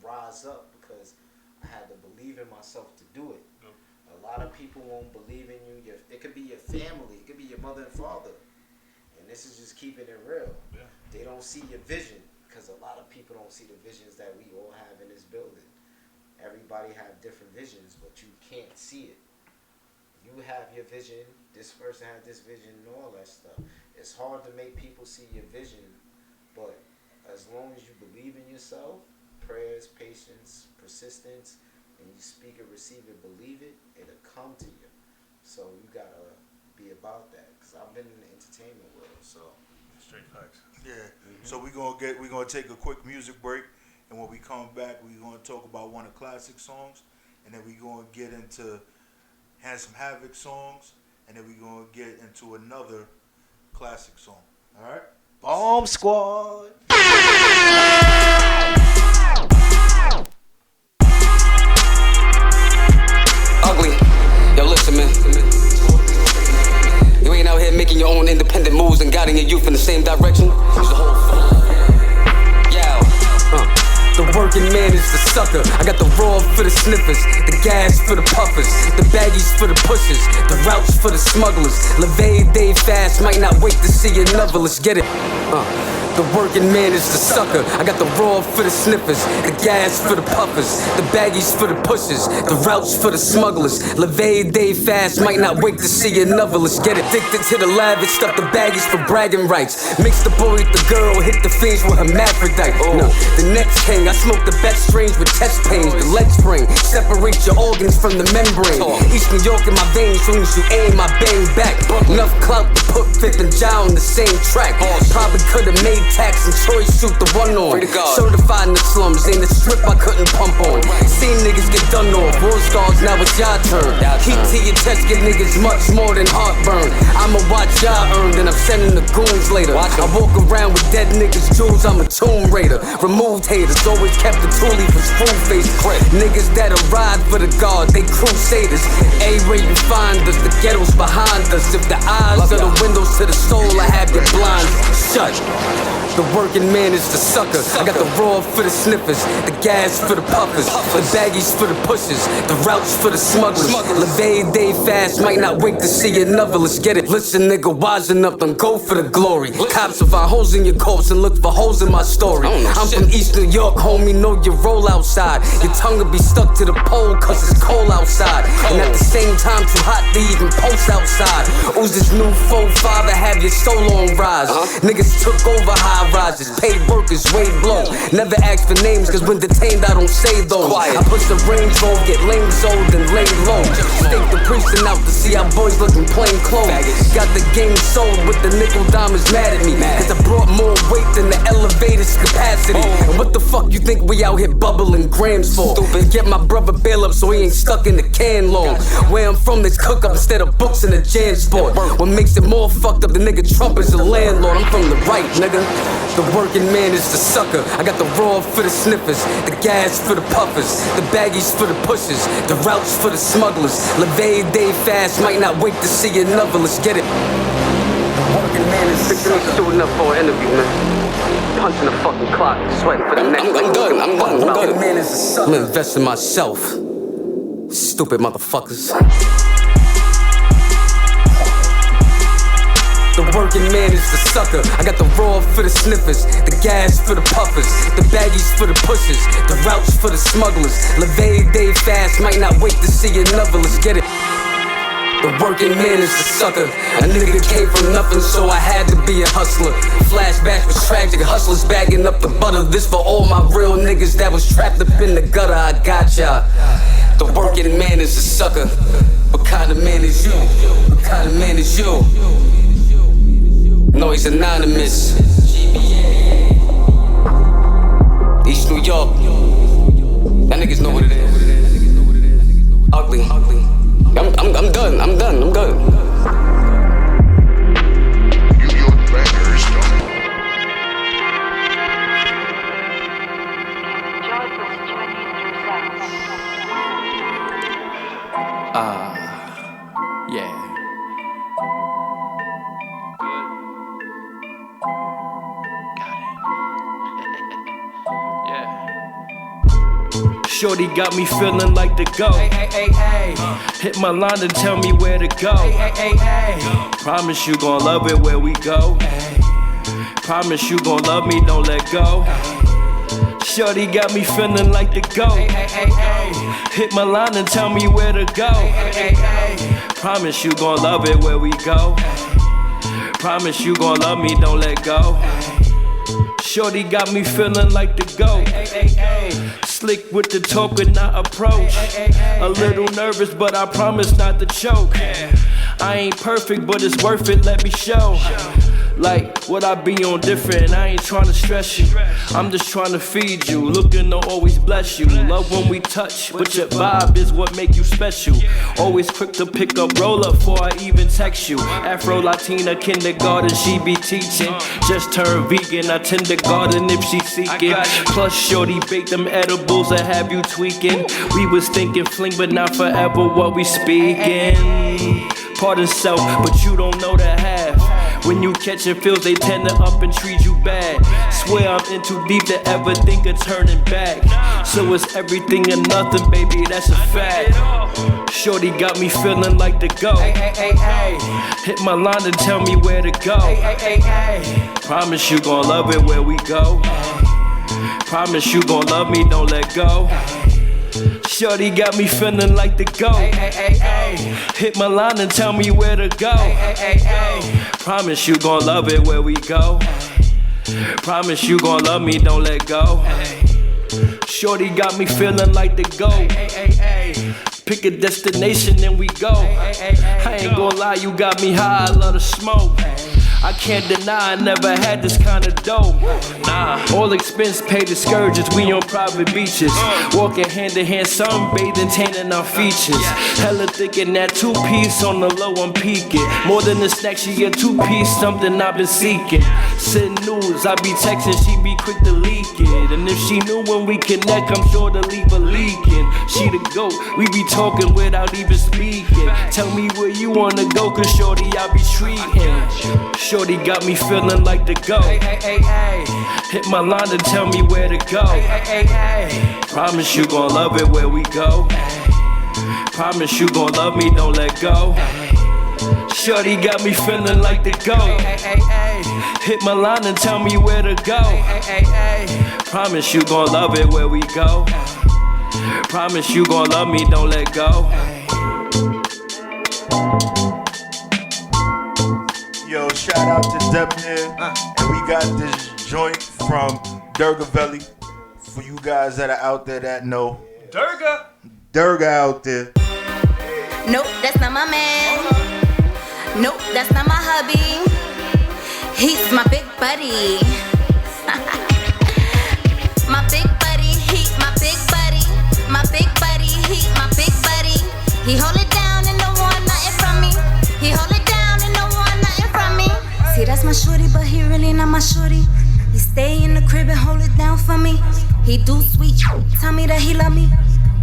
rise up, because I had to believe in myself to do it. Yep. A lot of people won't believe in you. It could be your family, it could be your mother and father, and this is just keeping it real. Yeah. They don't see your vision, because a lot of people don't see the visions that we all have in this building. Everybody have different visions, but you can't see it. You have your vision, this person has this vision, and all that stuff. It's hard to make people see your vision, but as long as you believe in yourself, prayers, patience, persistence, and you speak it, receive it, believe it, it'll come to you. So you gotta be about that, because I've been in the entertainment world, so. Straight facts. Yeah. Mm-hmm. So we're gonna take a quick music break, and when we come back, we're gonna talk about one of Clasic songs, and then we're gonna get into HaandsomeHaavik songs, and then we're gonna get into another Clasic song. All right. Bomb Squad. Ugly. Yo, listen, man. You ain't out here making your own independent moves and guiding your youth in the same direction. Use the whole The working man is the sucker. I got the raw for the sniffers, the gas for the puffers, the baggies for the pushers, the routes for the smugglers. Levee day fast, might not wait to see another. Let's get it. The working man is the sucker. I got the raw for the sniffers, the gas for the puffers, the baggies for the pushers, the routes for the smugglers. Levee day fast, might not wait to see another. Let's get addicted to the lavish, stuff the baggies for bragging rights. Mix the boy with the girl, hit the fiends with hermaphrodite. No, the next king, I smoke the best strains with chest pains. The leg spring, separate your organs from the membrane. East New York in my veins, soon as you aim, I bang back. Enough clout to put Fifth and John on the same track. Probably could've made tax and choice, shoot the one on. Certified in the slums, ain't a strip I couldn't pump on. Seen niggas get done off, war scars, now it's your turn. Keep to your chest, give niggas much more than heartburn. I'ma watch y'all earn, then I'm sending the goons later. I walk around with dead niggas' jewels, I'm a tomb raider. Removed haters, always kept the toolie for spoon faces. Niggas that'll ride for the guard, they crusaders. A-where you find us, the ghetto's behind us. If the eyes are the windows to the soul, I have your blinds shut. The working man is the sucker. I got the raw for the sniffers, the gas for the puffers, the baggies for the pushers, the routes for the smugglers. Levee day fast, might not wait to see another. Let's get it. Listen, nigga, wisen up, don't go for the glory. Cops will find holes in your corpse and look for holes in my story. I'm from East New York, homie, know your roll outside. Your tongue will be stuck to the pole cause it's cold outside. And at the same time, too hot to even post outside. Who's this new 4-5 to have your soul on rise? Niggas took over high rises, paid workers, wage blow. Never ask for names, cause when detained, I don't say those. I push the range low, get lame sold and lay low. Stake the precinct out to see how boys looking plain clothes. Got the game sold with the nickel diamonds mad at me. Cause I brought more weight than the elevator's capacity. And what the fuck you think we out here bubbling grams for? Stupid. Get my brother bail up so he ain't stuck in the can long. Where I'm from, there's cook up instead of books in the jam sport. What makes it more fucked up, the nigga Trump is a landlord. I'm from the right, nigga. The working man is the sucker. I got the raw for the sniffers, the gas for the puffers, the baggies for the pushers, the routes for the smugglers. Levee day fast, might not wait to see another. Let's get it. The working man is the sucker. Suiting up for an interview, man. Punching the fucking clock, sweating for the next. I'm done. The working man is the sucker. I'm investing myself. Stupid motherfuckers. The working man is the sucker. I got the raw for the sniffers, the gas for the puffers, the baggies for the pushers, the routes for the smugglers. Levee day fast, might not wait to see another. Let's get it. The working man is the sucker. A nigga came from nothing, so I had to be a hustler. Flashback was tragic, hustlers bagging up the butter. This for all my real niggas that was trapped up in the gutter. I got ya. The working man is a sucker. What kind of man is you? What kind of man is you? No, he's anonymous. East New York. That niggas know what it is. Ugly. I'm done. I'm good. New York bangers don't. Yeah. Shorty got me feeling like to go. Hit my line and tell me where to go. Promise you gon' love it where we go. Promise you gon' love me, don't let go. Shorty got me feeling like to go. Hit my line and tell me where to go. Promise you gon' love it where we go. Promise you gon' love me, don't let go. Shorty got me feeling like to go. Slick with the talk and not approach. A little nervous, but I promise not to choke. I ain't perfect, but it's worth it, let me show. Like, what I be on different, I ain't tryna stress you. I'm just tryna feed you, looking to always bless you. Love when we touch, but your vibe is what make you special. Always quick to pick up, roll up before I even text you. Afro-Latina kindergarten, she be teaching. Just turned vegan, I tend to garden if she seeking. Plus shorty bake them edibles that have you tweaking. We was thinking fling, but not forever what we speaking. Pardon self, but you don't know the half. When you catchin' feels, they tend to up and treat you bad. Swear I'm in too deep to ever think of turning back. So it's everything or nothing, baby, that's a fact. Shorty got me feeling like to go. Hit my line and tell me where to go. Promise you gon' love it where we go. Promise you gon' love me, don't let go. Shorty got me feeling like to go. Hit my line and tell me where to go. Promise you gon' love it where we go. Promise you gon' love me, don't let go. Shorty got me feeling like to go. Pick a destination and we go. I ain't gon' lie, you got me high, I love the smoke. I can't deny I never had this kind of dough. Nah, all expense paid excursions, we on private beaches. Walking hand in hand, sunbathing, tanning our features. Hella thinking that 2-piece on the low, I'm peaking. More than a snack, she a 2-piece, something I've been seeking. Send news, I be texting, she be quick to leak it. And if she knew when we connect, I'm sure to leave her leaking. She the GOAT, we be talking without even speaking. Tell me where you wanna go, cause shorty, I be treating. Shorty got me feeling like the GOAT. Hit my line and tell me where to go. Promise you gon' love it where we go. Promise you gon' love me, don't let go. Shorty got me feeling like the GOAT. Hit my line and tell me where to go. Promise you gon' love it where we go. Promise you gon' love me, don't let go. Yo, shout out to Debonair. And we got this joint from Durgavelli. For you guys that are out there that know. Durga out there. Nope, that's not my man. Nope, that's not my hubby. He's my big buddy. My big buddy, he my big buddy. My big buddy, he my big buddy. He hold it down and don't want nothing from me. He hold it down and don't want nothing from me. See, that's my shorty, but he really not my shorty. He stay in the crib and hold it down for me. He do sweet, tell me that he love me.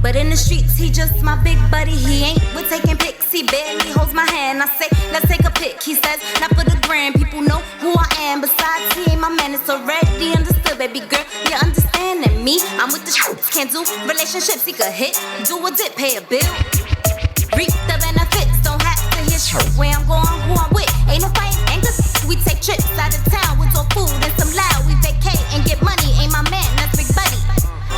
But in the streets, he just my big buddy. He ain't with taking pics, he barely holds my hand. I say, let's take a pic. He says, not for the gram, people know who I am. Besides, he ain't my man, it's already understood, baby girl. You understanding me? I'm with the streets, can't do relationships. He could hit, do a dip, pay a bill. Reap the benefits, don't have to hear shit. Where I'm going, who I'm with. Ain't no fighting, ain't good. We take trips out of town with all food and some loud. We vacate and get money, ain't my man, that's big buddy.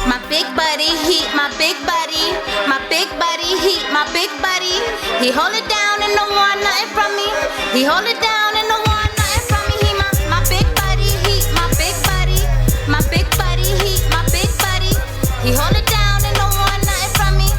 My big buddy, he my big buddy. My big buddy, he my big buddy. He hold it down and don't want nothing from me. He hold it down and don't want nothing from me. He my big buddy, he my big buddy. My big buddy, he my big buddy. He hold it down and don't want nothing from me.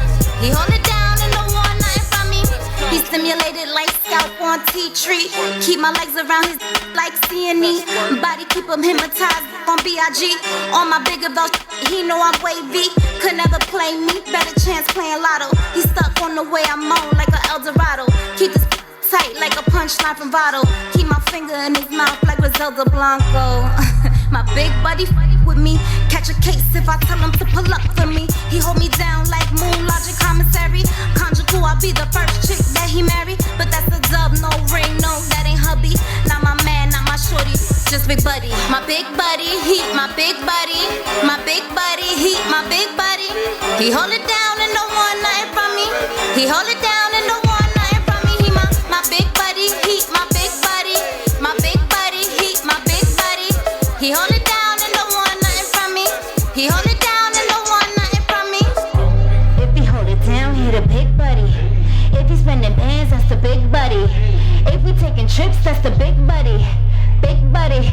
He hold it down and don't want nothing from me. He stimulated like scalp on tea tree. Keep my legs around his like C&E. Body keep him hypnotized on B.I.G. On my bigger belt, he know I'm wavy. Could never play me, better chance playing lotto. He stuck on the way I'm on like a El Dorado. Keep this tight like a punchline from Votto. Keep my finger in his mouth like Griselda Blanco. My big buddy with me. Catch a case if I tell him to pull up for me. He hold me down like Moon Logic Commissary. Conjugal, I'll be the first chick that he marry. But that's a dub, no ring, no, that ain't hubby. Not my man, not my shorty, just big buddy. My big buddy, he my big buddy. My big buddy, he my big buddy. He hold it down and don't want nothing from me. He hold it down and don't want nothing from me. He my big buddy, he my big buddy. My big buddy, he my big buddy. He hold it down and don't want nothing from me. He hold it down and don't want nothing from me. If he hold it down, he the big buddy. If he spending bands, that's the big buddy. If we taking trips, that's the big buddy. Big buddy,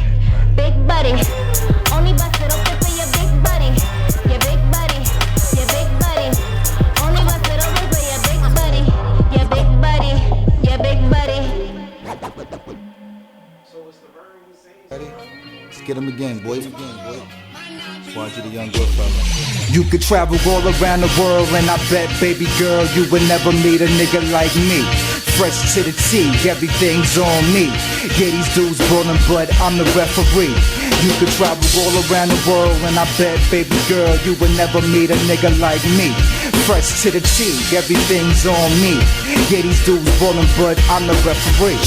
big buddy. Only bust it open for your big buddy. Your big buddy, your big buddy. Only bust it open for your big buddy. Your big buddy, your big buddy. Let's get him again, boys. Watch you, the young good fella. You could travel all around the world, and I bet, baby girl, you would never meet a nigga like me. Fresh to the T, everything's on me. Yeah, these dudes ballin', but I'm the referee. You could travel all around the world, and I bet, baby girl, you would never meet a nigga like me. Fresh to the T, everything's on me. Yeah, these dudes ballin', but I'm the referee.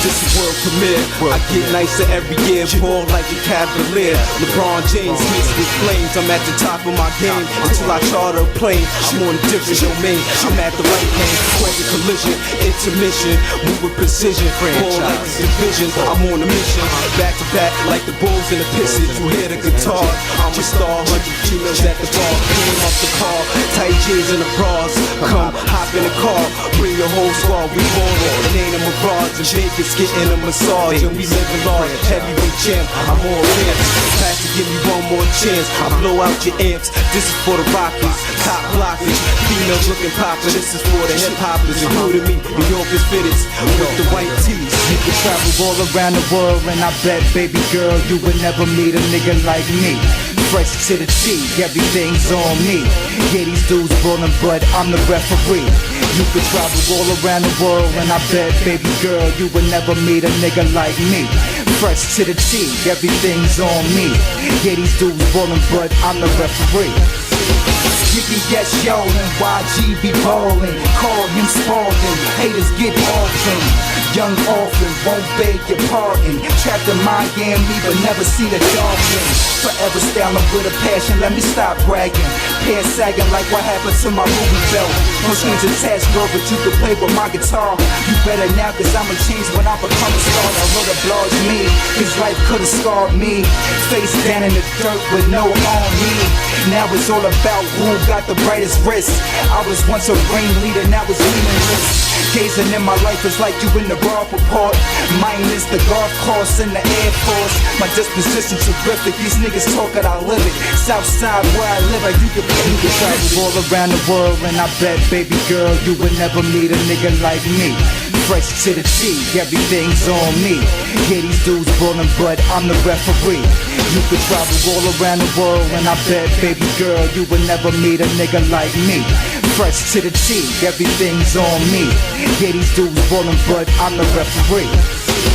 This is world premiere. I get nicer every year, ball like a Cavalier. LeBron James mixed with flames. I'm at the top of my game until I charter a plane. I'm on a different domain. I'm at the right lane. Present collision, intermission, move with precision. Ball like this division. I'm on a mission. Back to back like the Bulls and the Pistons. You hear the guitar. I'm a star. 100 kilos at the bar. Came off the car. Tight jeans and the bras. Come hop in the car. Bring your whole squad. We ballin'. It ain't a mirage in Vegas. getting a massage, and we living large. Heavyweight champ, I'm all in. Pastor, give me one more chance. I blow out your amps. This is for the rockers, cop blockers, females looking proper. This is for the hip hoppers, including me. New Yorkers fitteds with the white tees. You could travel all around the world, and I bet, baby girl, you would never meet a nigga like me. Fresh to the T, everything's on me. Yeah, these dudes ballin', but I'm the referee. You could travel all around the world, and I bet, baby girl, you would never meet a nigga like me. Fresh to the T, everything's on me. Yeah, these dudes ballin', but I'm the referee. Jiggy, yes, yo, and YG be ballin'. Call him Spalding, haters get off him. Young orphan, won't beg your pardon. Trapped in Miami, but never see the dolphin. Forever styling with a passion, let me stop bragging. Pants sagging like what happened to my Ruby belt. No strings attached, girl, but you can play with my guitar. You better now, cause I'ma change when I become a star. I wrote applause me, his life could've scarred me. Face down in the dirt with no on me. Now it's all about who got the brightest wrist. I was once a ringleader, now it's meaningless. Gazing in my life is like you in the golf report. Minus the golf course and the Air Force. My disposition terrific, these niggas talking, I live it. Southside where I live, you can travel all around the world, and I bet, baby girl, you would never meet a nigga like me. Fresh to the T, everything's on me. Yeah, these dudes ballin', but I'm the referee. You could travel all around the world, and I bet, baby girl, you would never meet a nigga like me. Fresh to the T, everything's on me. Yeah, these dudes ballin', but I'm the referee.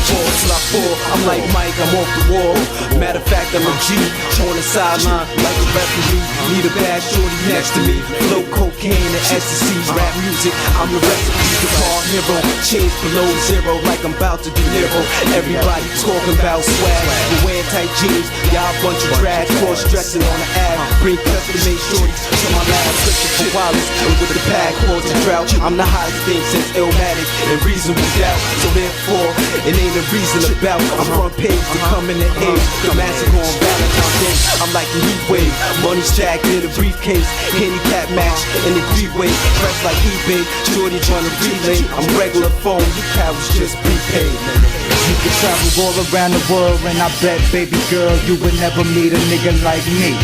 Fall till I fall, I'm like Mike, I'm off the wall. Matter of fact, I'm a G, on the sideline like a referee. Need a bad shorty next to me. Flow cocaine and ecstasies, rap music, I'm the recipe. Guitar hero, change below zero like I'm about to do Nero. Everybody talking about swag, but wearing tight jeans. Y'all a bunch of drag, cross dressing on the ad. Bring custom made shorties to my lab, Christopher Wallace. And with the bag, cause the drought, I'm the hottest thing since Illmatic and Reasonable Doubt. So therefore, it ain't a reason about. I'm front page to come in the age. The massacre on Valentine's Day. I'm like a heat wave. Money's jacked in a briefcase. Handicap match in the three-way. Fresh like eBay. Shorty trying to relay. I'm regular phone. You cowards just prepaid. You could travel all around the world, and I bet, baby girl, you would never meet a nigga like me.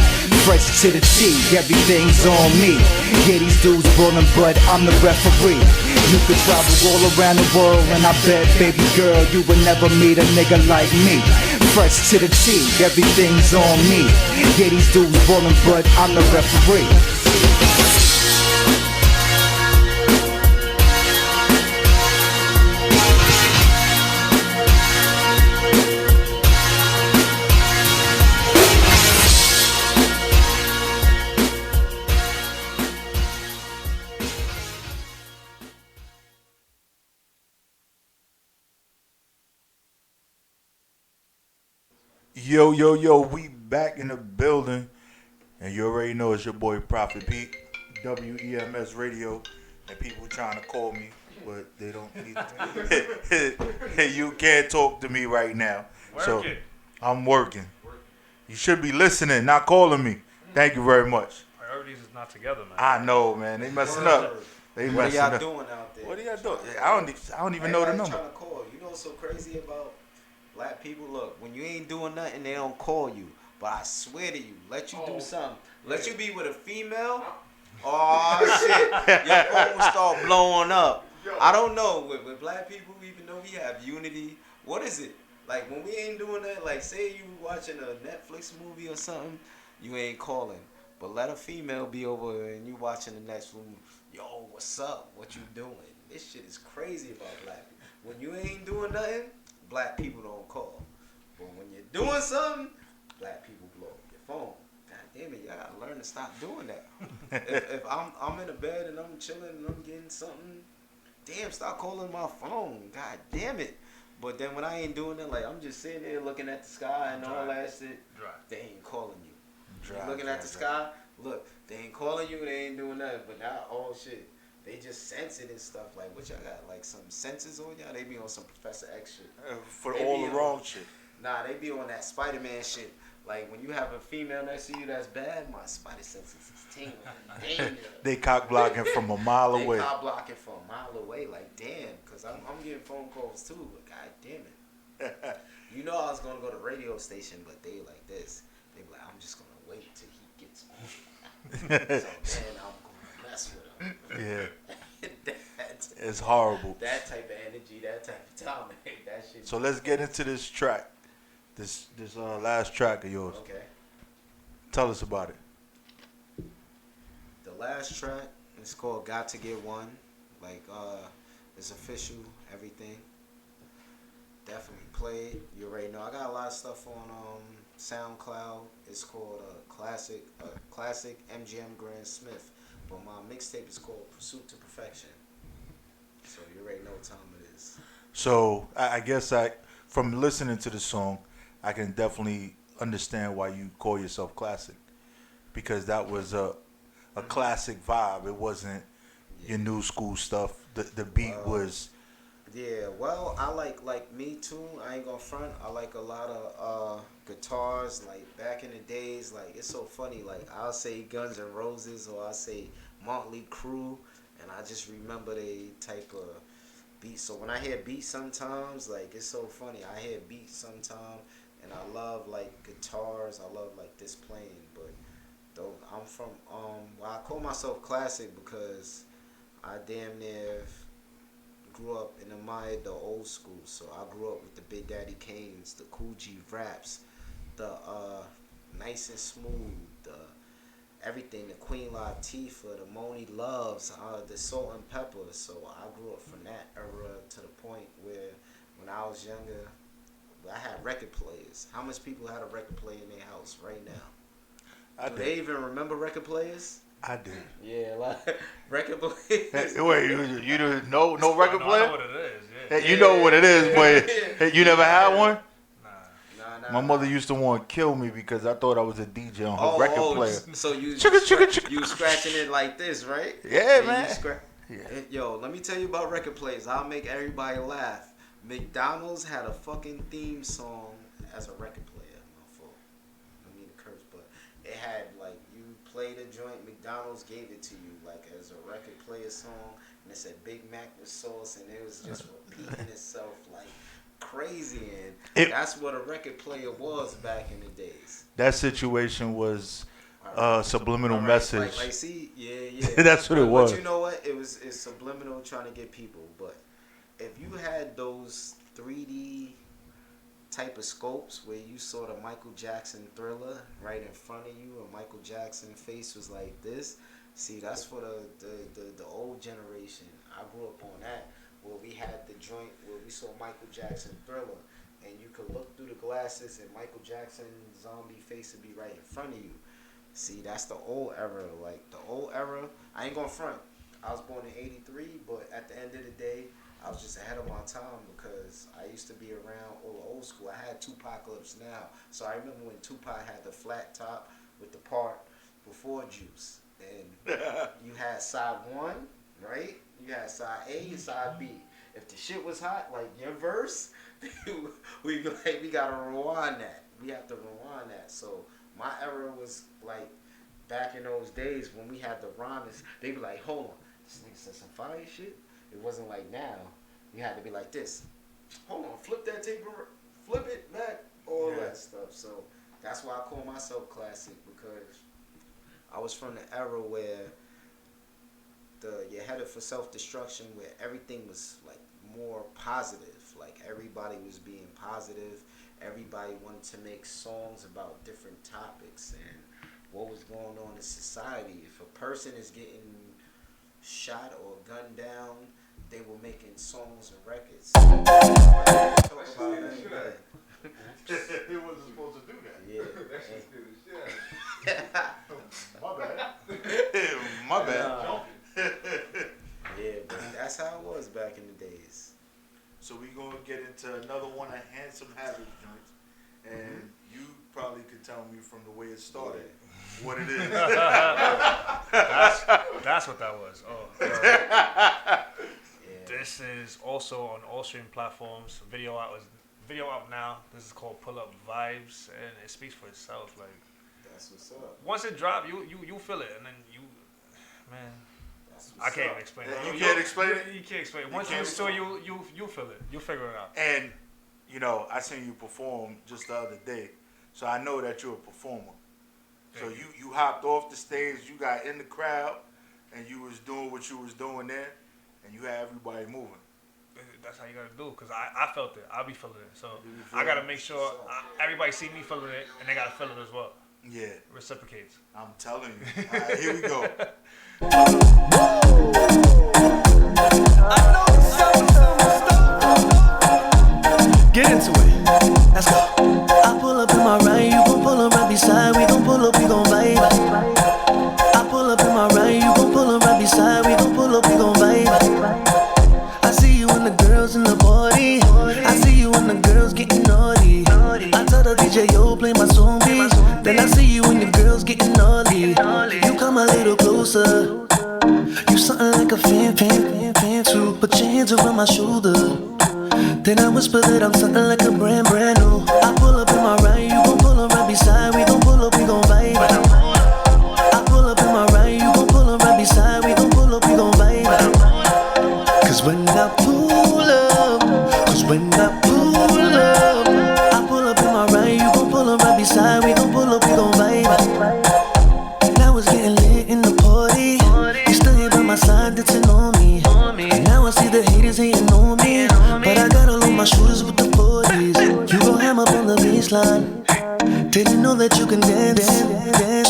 Fresh to the T, everything's on me. Yeah, these dudes ballin', but I'm the referee. You could travel all around the world, and I bet, baby girl, you would never meet a nigga like me. Fresh to the T, everything's on me. Yeah, these dudes ballin', but I'm the referee. Yo, yo, yo, we back in the building. And you already know it's your boy Prophet Pete, WEMS Radio. And people trying to call me, but they don't need to. You can't talk to me right now. So I'm working. You should be listening, not calling me. Thank you very much. Priorities is not together, man. I know, man. They messing up. What are y'all doing out there? What are y'all doing? I don't even know the number. Trying to call. You know what's so crazy about black people? Look, when you ain't doing nothing, they don't call you. But I swear to you, let you do something. Let you be with a female. Oh shit, your phone will start blowing up. I don't know with black people, even though we have unity. What is it? Like when we ain't doing that, like say you watching a Netflix movie or something, you ain't calling. But let a female be over and you watching the next movie. Yo, what's up? What you doing? This shit is crazy about black people. When you ain't doing nothing, black people don't call. But when you're doing something, black people blow up your phone. God damn it, y'all gotta learn to stop doing that. if I'm in a bed and I'm chilling and I'm getting something, damn, stop calling my phone. God damn it. But then when I ain't doing it, like I'm just sitting there looking at the sky and all that shit, they ain't calling you. Looking at the sky, look, they ain't calling you, they ain't doing nothing. But now, oh shit, they just sense it and stuff. Like, what y'all got? Like some senses on y'all? They be on some Professor X shit. For all the wrong shit. Nah, they be on that Spider-Man shit. Like when you have a female next to you that's bad, my spidey senses is tingling. Damn. They cock blocking from a mile away. They cock blocking from a mile away. Like damn, because I'm getting phone calls too. But god damn it. You know I was gonna go to radio station, but they like this. They be like, I'm just gonna wait till he gets on. So then I'm gonna mess with him. Yeah. It's horrible. That type of energy, that type of time, that shit. So let's get into this track. This last track of yours. Okay. Tell us about it. The last track is called "Got to Get One." Like it's official, everything. Definitely played. You already know. I got a lot of stuff on SoundCloud. It's called Clasic MGM Grand Smith. But my mixtape is called Pursuit to Perfection. So you already know what time it is. So I guess from listening to the song, I can definitely understand why you call yourself classic, because that was a classic vibe. It wasn't your new school stuff. The beat was. Yeah, well, I like me too. I ain't gonna front. I like a lot of guitars. Like back in the days, like it's so funny. Like I'll say Guns N' Roses or I'll say Motley Crue, and I just remember they type of beats. So when I hear beats sometimes, like it's so funny. I hear beats sometimes, and I love like guitars. I love like this playing. But though I'm from well, I call myself classic because I damn near grew up in the old school. So I grew up with the Big Daddy Kanes, the Cool G Raps, the Nice and Smooth, the everything, the Queen Latifah, the Moni Loves, the Salt and Pepper. So I grew up from that era to the point where when I was younger, I had record players. How much people had a record player in their house right now? Do they even remember record players? I do. Yeah, like record players. Wait, you didn't know no record player? I know what it is. Yeah. You know what it is, but you never had one? Nah. My mother used to want to kill me because I thought I was a DJ on her record player. So you you scratching it like this, right? Yeah, man. Yo, let me tell you about record players. I'll make everybody laugh. McDonald's had a fucking theme song as a record player. My fault. I mean to curse, but it had like you played a joint. McDonald's gave it to you like as a record player song, and it said Big Mac with sauce, and it was just repeating itself like crazy. And that's what a record player was back in the days. That situation was subliminal right, message. Like, see, yeah. That's what it was. But you know what? It's subliminal trying to get people. But if you had those 3D type of scopes where you saw the Michael Jackson Thriller right in front of you, and Michael Jackson's face was like this. See, that's for the old generation. I grew up on that, where we had the joint where we saw Michael Jackson Thriller, and you could look through the glasses and Michael Jackson's zombie face would be right in front of you. See, that's the old era. Like the old era, I ain't gonna front. I was born in '83, but at the end of the day, I was just ahead of my time because I used to be around all the old school. I had Tupacalypse Now. So I remember when Tupac had the flat top with the part before Juice. And you had side 1, right? You had side A and side B. If the shit was hot, like your verse, we gotta rewind that. We have to rewind that. So my era was like back in those days when we had the rhymes. They be like, hold on, this nigga said some fire shit. It wasn't like now. You had to be like this. Hold on, flip that tape, flip it back, all that stuff. So that's why I call myself classic, because I was from the era where you're headed for self-destruction, where everything was like more positive. Like everybody was being positive. Everybody wanted to make songs about different topics and what was going on in society. If a person is getting shot or gunned down, they were making songs and records. It wasn't supposed to do that. Yeah. My bad. Yeah, but that's how it was back in the days. So we gonna get into another one of Handsome Haavik joints, and you probably could tell me from the way it started what it is. That's what that was. Oh. This is also on all streaming platforms. Video out was video out now. This is called Pull Up Vibes, and it speaks for itself. Like, that's what's up. Once it drop, you feel it, and then man. I can't even explain it. You can't explain it? You can't explain it. Once you saw you feel it. You figure it out. And, you know, I seen you perform just the other day. So I know that you're a performer. So you hopped off the stage, you got in the crowd, and you was doing what you was doing there, and you had everybody moving. That's how you gotta do, because I felt it. I'll be feeling it. So I gotta make sure everybody see me feeling it, and they gotta feel it as well. Yeah. Reciprocates. I'm telling you. All right, here we go. Get into it. Let's go. I pull up in my ride, you gon' pull up right beside. We gon' pull up, we gon' vibe. I pull up in my ride, you gon' pull up right beside. We gon' pull up, we gon' vibe. I see you and the girls in the party. I see you and the girls getting naughty. I tell the DJ, yo, play my song, bitch. Then I see you and the girls getting naughty. You come a little closer. You something like a fan too. Put your hands around my shoulder. Then I whisper that I'm something like a brand new. I pull up in my ride, you gon' pull up right beside. We gon' pull up, we gon' vibe. I pull up in my ride, you gon' pull up right beside. We gon' pull up, we gon' vibe. Cause when I pull up, I pull up in my ride, you gon' pull up right beside. We gon' pull up, we gon' vibe. Now it's getting lit in the party. You still here by my side, dancing on me. Now I see the haters hating on me, but I got all of my shooters with the 40s. You gon' ham up on the baseline. Didn't know that you can dance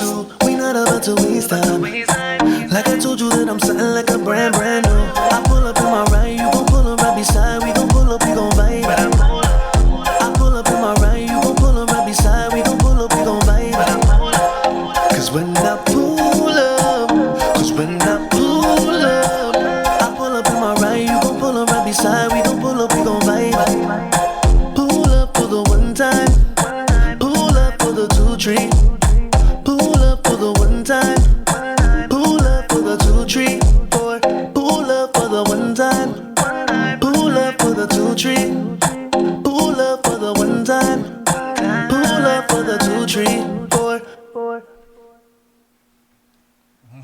too. We not about to waste time. Like I told you that I'm something like a brand new. I pull up in my ride, you gon' pull up right beside. We gon' pull up, we gon' vibe. I pull up in my ride, you gon' pull up right beside. We gon' pull up, we gon' vibe. Cause when I pull up, I pull up in my ride, you gon' pull up right beside. We gon' pull up, we gon' vibe. Pull up for the one time. Pull up for the 2-3. Pull up for the one time. Pull up for the 2-3. Pull up for the one time. Pull up for the 2-3. Pull up for the one time. Pull up for the 2-3.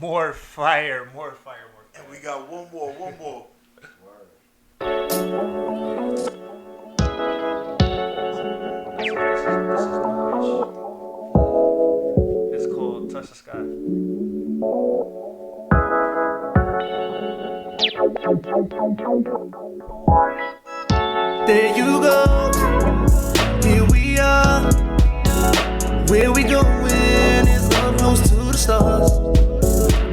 More fire. And we got one more. It's called Touch the Sky. There you go. Here we are. Where we going is up close to the stars.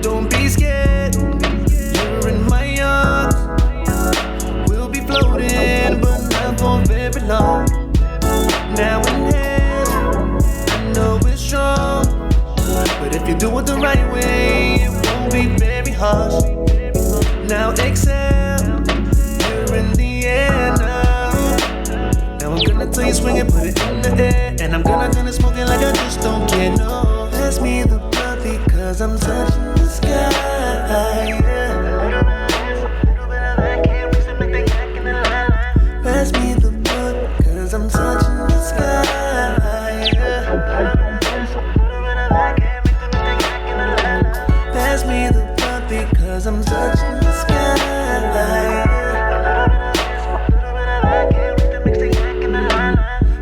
Don't be scared. You're in my arms. We'll be floating, but not for very long. Now inhale. I know it's strong, but if you do it the right way, it won't be very harsh. Now exhale. You're in the air now. Now I'm gonna tell you swing it, put it in the air, and I'm gonna smoke it like I just don't care. No, pass me the blunt because I'm touching the sky. Pass me the blunt because I'm touching the sky. Pass me the blunt because I'm touching the sky.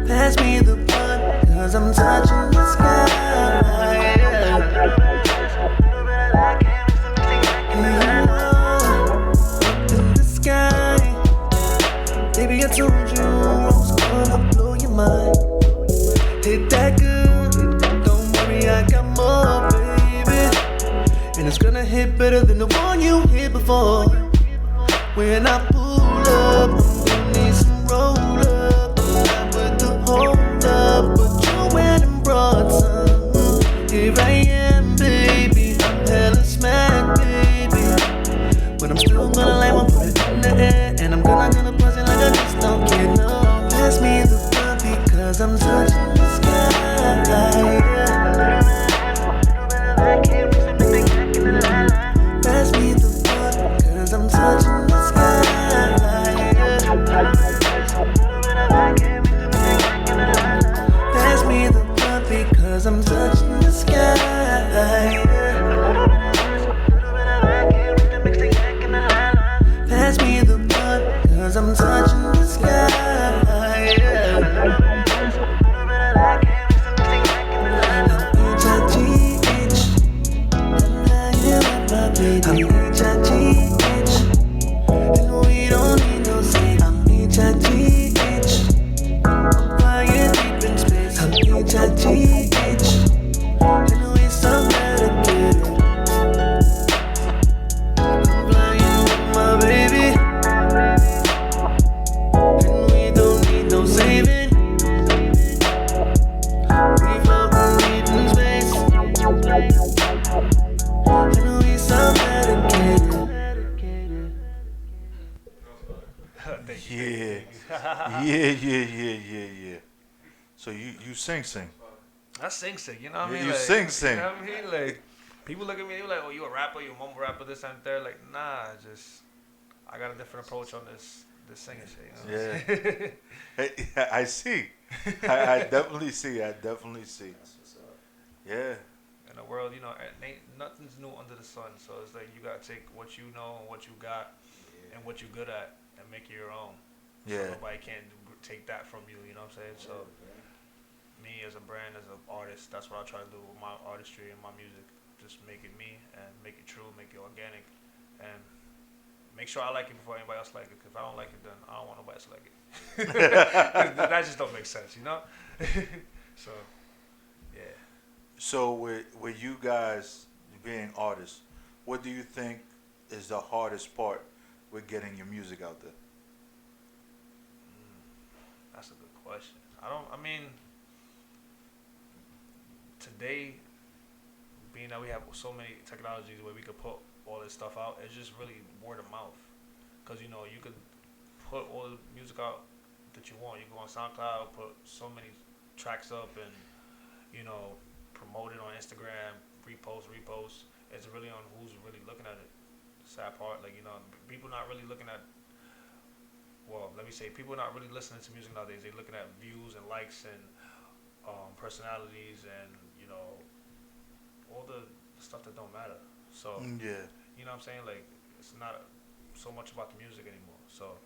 Pass me the blunt because I'm touching the sky. Up in the sky. Baby, I told you I was gonna blow your mind. Hit that good, don't worry, I got more, baby. And it's gonna hit better than the one you hit before. When I pull up, I'm gonna need some roll up. Not with the hold up, but you went and brought some. Here I am, baby, I'm hella smack, baby. But I'm still gonna light one, put it in the air, and I'm gonna buzz it like I just don't care, no. Pass me the blunt because I'm touching the sky. Pass me the blunt because I'm touching the sky. Yeah. So you sing. I sing, you know what I mean? You like, sing. You know what I mean? Like, people look at me, they're like, oh, you a rapper, you a mumble rapper, this and that. Like, nah, I got a different approach on this singing shit, you know what I'm saying? Hey, I see. I definitely see. That's what's up. Yeah. In the world, you know, nothing's new under the sun. So it's like you gotta take what you know and what you got and what you're good at and make it your own. Yeah. So nobody can take that from you. You know what I'm saying? So me as a brand, as an artist, that's what I try to do with my artistry and my music. Just make it me and make it true, make it organic, and make sure I like it before anybody else like it. Cause if I don't like it, then I don't want nobody else to like it. That just don't make sense, you know. So, yeah. So with you guys being artists, what do you think is the hardest part with getting your music out there? That's a good question. I mean, today, being that we have so many technologies where we could put all this stuff out, it's just really word of mouth. Because, you know, you could put all the music out that you want. You go on SoundCloud, put so many tracks up and, you know, promote it on Instagram, repost. It's really on who's really looking at it. The sad part, like, you know, people not really looking at, well, let me say, people are not really listening to music nowadays. They're looking at views and likes and personalities and, you know, all the stuff that don't matter. So, yeah. You know what I'm saying? Like, it's not so much about the music anymore. So,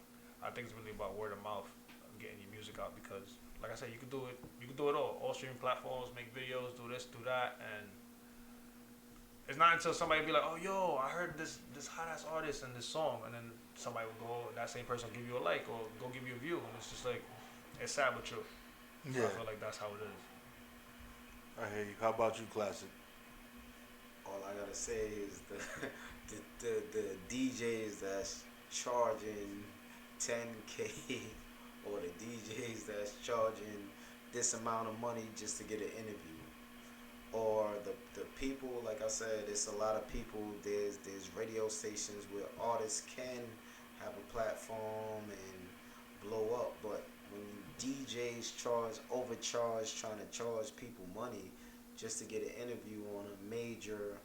I think it's really about word of mouth, getting your music out because, like I said, you can do it. You can do it all streaming platforms, make videos, do this, do that, and it's not until somebody be like, "Oh, yo, I heard this hot ass artist and this song," and then somebody will go, that same person will give you a like or go give you a view, and it's just like, it's sad but true. So I feel like that's how it is. I hear you. How about you, Clasic? All I gotta say is the DJs that's charging $10K or the DJs that's charging this amount of money just to get an interview, or the people, like I said, it's a lot of people. There's radio stations where artists can have a platform and blow up, but when DJs overcharge, trying to charge people money just to get an interview on a major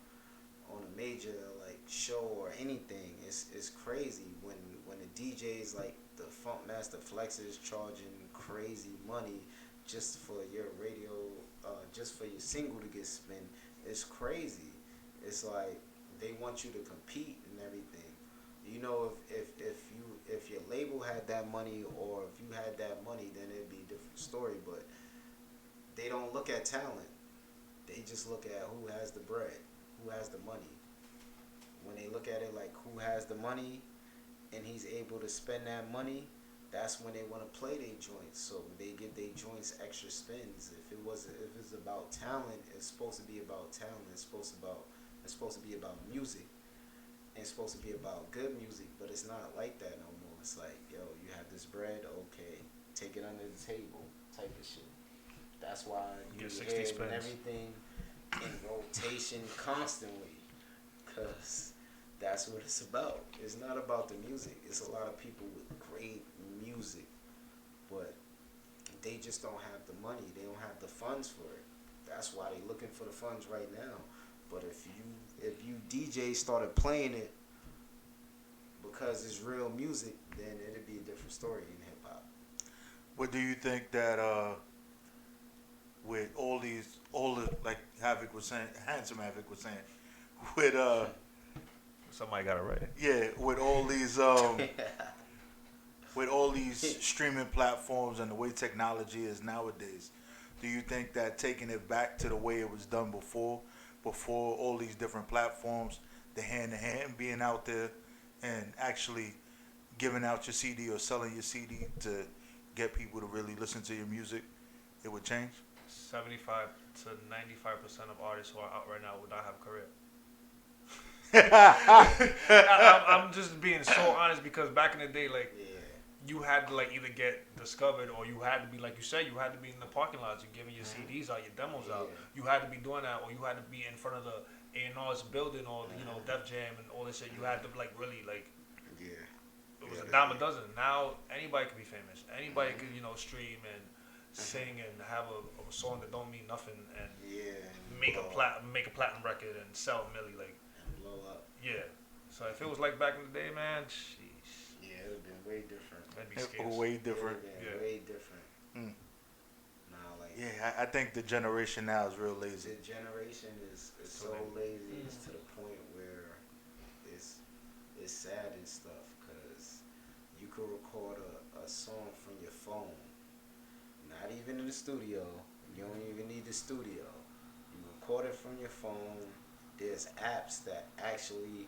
like show or anything, it's crazy. When the DJs like the Funk Master Flex is charging crazy money just for your radio, just for your single to get spin, it's crazy. It's like they want you to compete and everything. You know, if your label had that money, or if you had that money, then it'd be a different story. But they don't look at talent. They just look at who has the bread, who has the money. When they look at it like who has the money and he's able to spend that money, that's when they want to play their joints. So they give their joints extra spins. If it's about talent, it's supposed to be about talent. It's supposed to be about music. And it's supposed to be about good music, but it's not like that no more. It's like, yo, you have this bread, okay, take it under the table type of shit. That's why you hear and everything in rotation constantly, because that's what it's about. It's not about the music. It's a lot of people with great music, but they just don't have the money. They don't have the funds for it. That's why they're looking for the funds right now. But if you DJs started playing it because it's real music, then it'd be a different story in hip hop. What do you think that with all the like Havoc was saying, Handsome Havoc was saying, with somebody got it right. Yeah, with all these streaming platforms and the way technology is nowadays, do you think that taking it back to the way it was done before all these different platforms, the hand-to-hand being out there and actually giving out your CD or selling your CD to get people to really listen to your music, it would change? 75 to 95% of artists who are out right now would not have a career. I'm just being so honest, because back in the day, like, you had to like either get discovered, or you had to be, like you said, you had to be in the parking lots, you giving your CDs out, your demos out. You had to be doing that, or you had to be in front of the A&R's building, or you know, Def Jam and all this shit. You had to like really like it was a dime a dozen. Now anybody can be famous. Anybody can stream and sing and have a song that don't mean nothing and make a platinum record and sell a milli like and blow up. Yeah. So if it was like back in the day, man, sheesh. Yeah, it'd have been way different. That'd be scary. Way different. Way different. I think the generation now is real lazy. The generation is so lazy. It's to the point where it's sad and stuff because you could record a song from your phone, not even in the studio. You don't even need the studio. You record it from your phone. There's apps that actually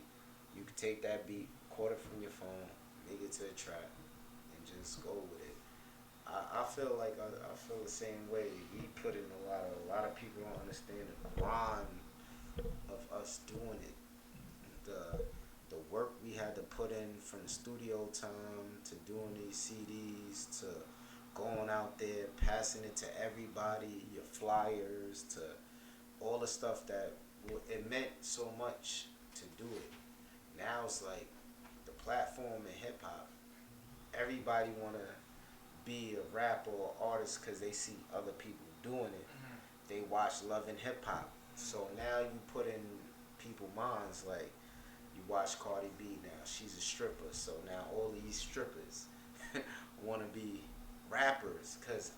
you can take that beat, record it from your phone, make it to a track, and just go with it. I feel like I feel the same way. We put in a lot of people don't understand the grind of us doing it. The work we had to put in from the studio time to doing these CDs to going out there, passing it to everybody, your flyers, to all the stuff that it meant so much to do it. Now it's like the platform in hip hop. Everybody wanna be a rapper or artist because they see other people doing it. They watch Love and Hip Hop. So now you put in people's minds like you watch Cardi B now. She's a stripper. So now all these strippers want to be rappers because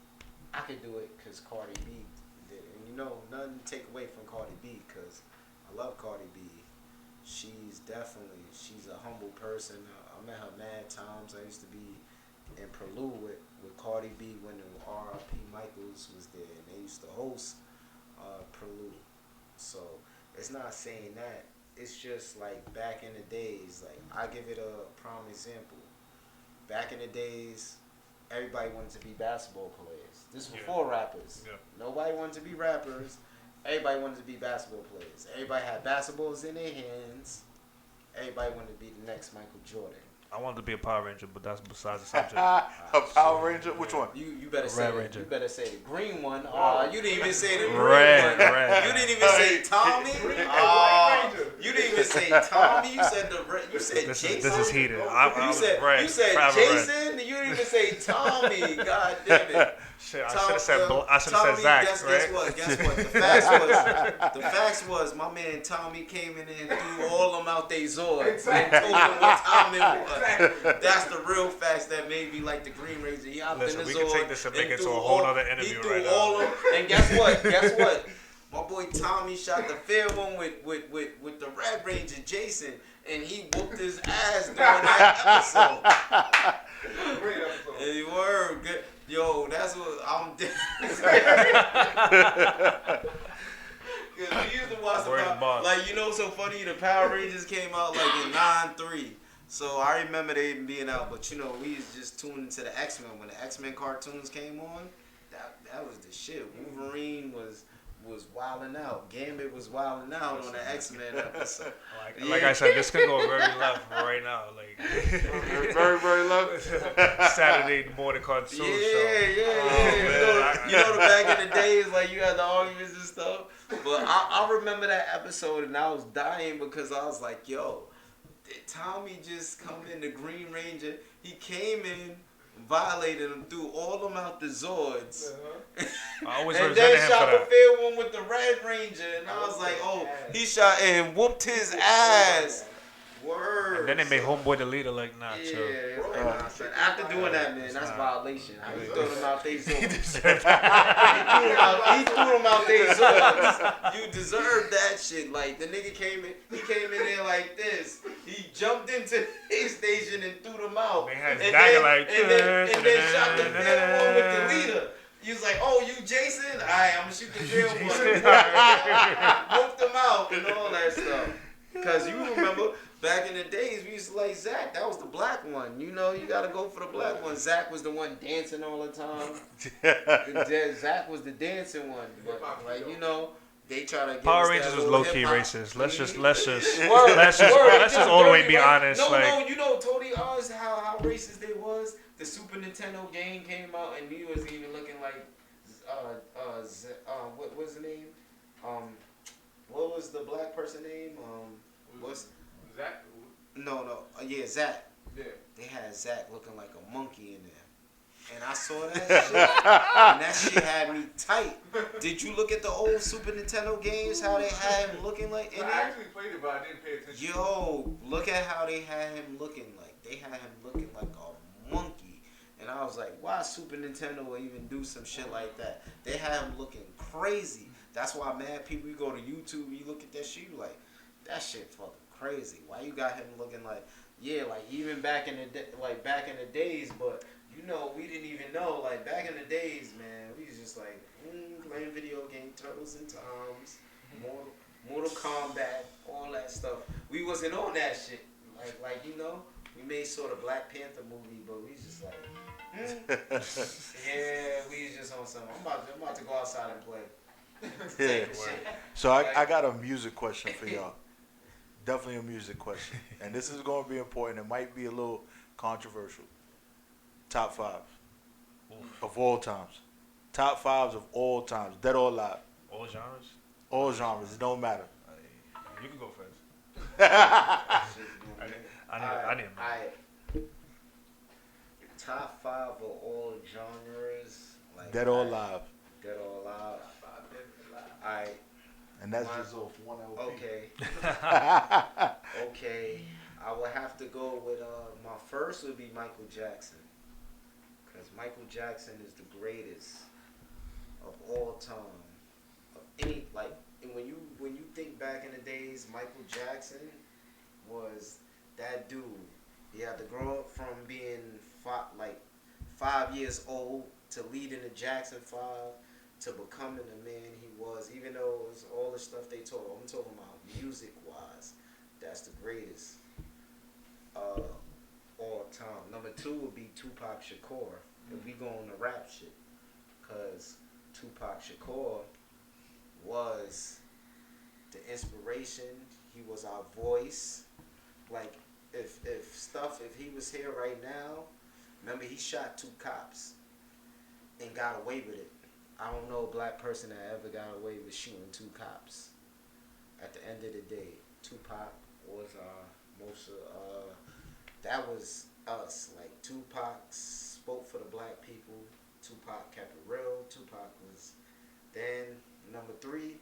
I could do it because Cardi B did it. And nothing to take away from Cardi B because I love Cardi B. She's a humble person. I met her mad times. I used to be in Prelude with Cardi B when the R.I.P. Michaels was there, and they used to host Prelude. So it's not saying that. It's just like back in the days. Like I give it a prime example. Back in the days, everybody wanted to be basketball players. This was before rappers. Yeah. Nobody wanted to be rappers. Everybody wanted to be basketball players. Everybody had basketballs in their hands. Everybody wanted to be the next Michael Jordan. I wanted to be a Power Ranger, but that's besides the subject. A Power Ranger? Which one? You better say Ranger. You better say the green one. You didn't even say the green Red. one. You didn't even say Tommy. You didn't even say Tommy. You said Jason. This is heated. You said Jason. You didn't even say Tommy. God damn it. Shit, I should have said Zach. Guess what? The facts was my man Tommy came in and threw all them out they Zords and told them what time it was. That's the real facts that made me like the Green Ranger. He hopped in the Zord. We can take this and make it to a whole other interview right now. He threw all of them. And guess what? My boy Tommy shot the fair one with the Red Ranger Jason, and he whooped his ass during that episode. Great episode. And you were good. Yo, that's what I'm doing. Cause we used to watch so funny. The Power Rangers came out like in '93. So I remember they being out, but we was just tuned into the X-Men when the X-Men cartoons came on. That was the shit. Wolverine was wilding out. Gambit was wilding out on the X-Men episode. Like I said, this could go very left right now. Like very, very left. Saturday morning cartoon show. Yeah. The back in the days, like you had the arguments and stuff. But I remember that episode, and I was dying because I was like, yo, did Tommy just come in the Green Ranger? He came in, violated him, threw all them out the Zords. And then shot the fair one with the Red Ranger. And I was like, oh, he shot and whooped his ass. Word. And then they made Homeboy the leader, like, nah, chill. After doing that, man, that's violation. He threw them out they Zords. He threw them out they Zords. You deserve that shit. Like, the nigga came in there like this. He jumped into his station and threw them out. And then shot the fair one with the leader. He was like, oh, you Jason? All right, I'm going to shoot the fair one. Whooped them out and all that stuff. Because you remember, back in the days, we used to like Zach. That was the black one. You got to go for the black one. Zach was the one dancing all the time. Zach was the dancing one. But, they try to get Power Rangers was low key racist. Let's just all the way be honest. Totally honest how racist they was. The Super Nintendo game came out and he was even looking like what was the name? What was the black person name? What's Zach? No. Yeah, Zach. They had Zach looking like a monkey in there. And I saw that shit, and that shit had me tight. Did you look at the old Super Nintendo games, how they had him looking like in there? I actually played it, but I didn't pay attention. Yo, look at how they had him looking like. They had him looking like a monkey. And I was like, why Super Nintendo would even do some shit like that? They had him looking crazy. That's why mad people, you go to YouTube, you look at that shit, you like, that shit fucking crazy. Why you got him looking like, yeah, like even back in the days, but you know, we didn't even know, like back in the days, man, we was just like, playing video game, Turtles and Toms, Mortal Kombat, all that stuff. We wasn't on that shit. Like you know, we made sort of Black Panther movie, but we was just like, yeah, we was just on something. I'm about to go outside and play. Yeah. So I got a music question for y'all. Definitely a music question. And this is going to be important. It might be a little controversial. Top 5 of all times. Top 5s of all times. Dead or alive. All genres? All genres. It don't matter. You can go first. I didn't. Top 5 of all genres. Like Dead or alive. Dead or alive. Alright. And that's just off one LP. Okay. Okay. I would have to go with my first would be Michael Jackson. Because Michael Jackson is the greatest of all time. Of any and when you think back in the days, Michael Jackson was that dude. He had to grow up from being 5 years old to leading the Jackson 5 to becoming the man he was. Even though it was all the stuff they told, I'm talking about music wise. That's the greatest all time. Number 2 would be Tupac Shakur. If we go on the rap shit, cause Tupac Shakur was the inspiration. He was our voice. Like if he was here right now, remember he shot 2 cops and got away with it. I don't know a black person that ever got away with shooting 2 cops. At the end of the day, Tupac was that was us. Like Tupac spoke for the black people. Tupac kept it real. Tupac was. Then number 3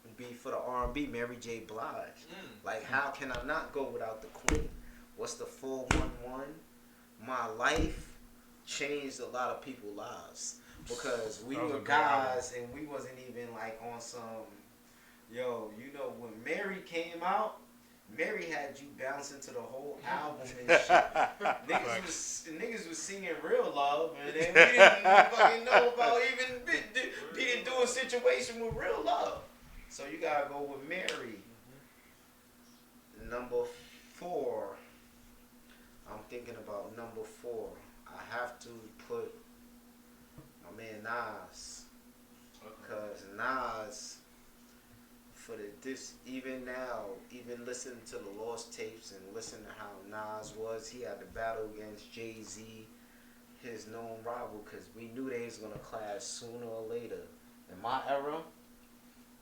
would be for the R&B, Mary J. Blige. Like how can I not go without the Queen? What's the 411? My life changed a lot of people's lives because we were guys and we wasn't even like on some. Yo, you know when Mary came out. Mary had you bouncing to the whole album and shit. niggas was singing Real Love, and then we didn't even fucking know about even being doing a situation with Real Love. So you gotta go with Mary. Number 4. I'm thinking about number 4. I have to put my man Nas, because Nas. Even now, even listening to the Lost Tapes and listening to how Nas was, he had to battle against Jay-Z, his known rival, because we knew they was going to clash sooner or later. In my era,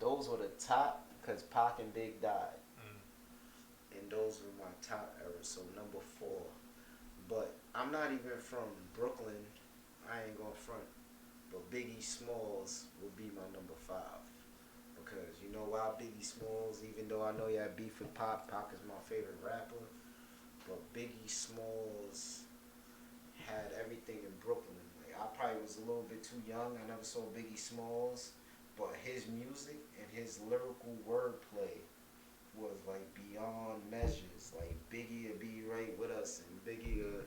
those were the top, because Pac and Big died. And those were my top era, so number 4. But I'm not even from Brooklyn, I ain't going to front, but Biggie Smalls will be my number 5. Because you know why Biggie Smalls, even though I know you had beef with Pac is my favorite rapper, but Biggie Smalls had everything in Brooklyn. Like, I probably was a little bit too young. I never saw Biggie Smalls, but his music and his lyrical wordplay was like beyond measures. Like Biggie would be right with us, and Biggie would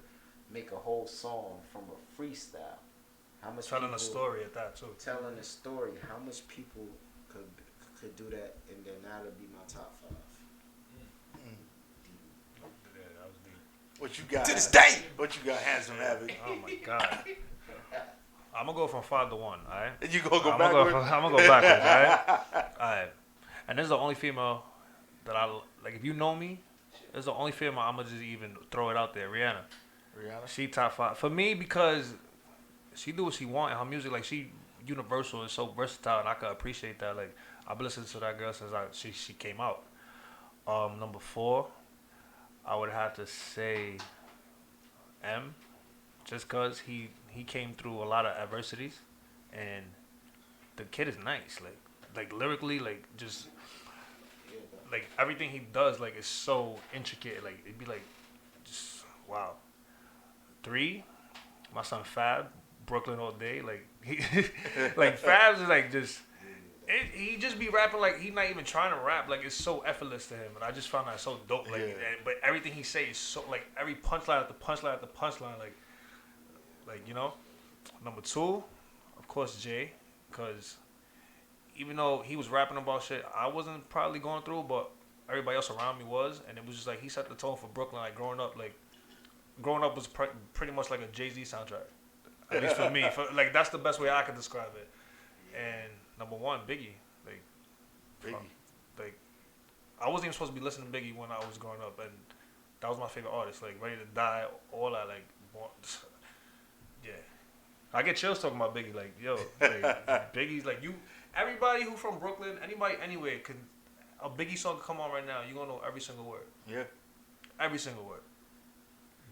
make a whole song from a freestyle. How much telling a story at that too. Telling a story. How much people could do that, and then that'll be my top 5. Yeah, that was deep. What you got? To this day. What you got, Handsome Havoc? Oh my God. I'm gonna go from 5 to 1. All right. You gonna go backwards? I'm gonna go backwards. All right. All right. And this is the only female that I like. If you know me, this is the only female I'm gonna just even throw it out there. Rihanna. She top 5 for me because she do what she want in her music. Like she universal and so versatile, and I can appreciate that. Like I've been listening to that girl since she came out. Number 4, I would have to say M, just cause he came through a lot of adversities, and the kid is nice. Like lyrically, like just like everything he does, like is so intricate. Like it'd be like just wow. 3, my son Fab, Brooklyn all day. Like he, like Fab's is like just. He just be rapping like he's not even trying to rap. Like it's so effortless to him, and I just found that so dope. Like, but everything he say is so like every punchline after punchline after punchline. Like you know. Number 2, of course Jay, because even though he was rapping about shit I wasn't probably going through, but everybody else around me was, and it was just like he set the tone for Brooklyn. Like growing up was pretty much like a Jay-Z soundtrack, at least for me. Like that's the best way I could describe it. And number 1, Biggie. Like I wasn't even supposed to be listening to Biggie when I was growing up, and that was my favorite artist. Like Ready to Die, all that. Like, yeah, I get chills talking about Biggie. Like, yo, like, Biggie's like you. Everybody who from Brooklyn, anybody anywhere, a Biggie song could come on right now. You gonna know every single word. Yeah, every single word.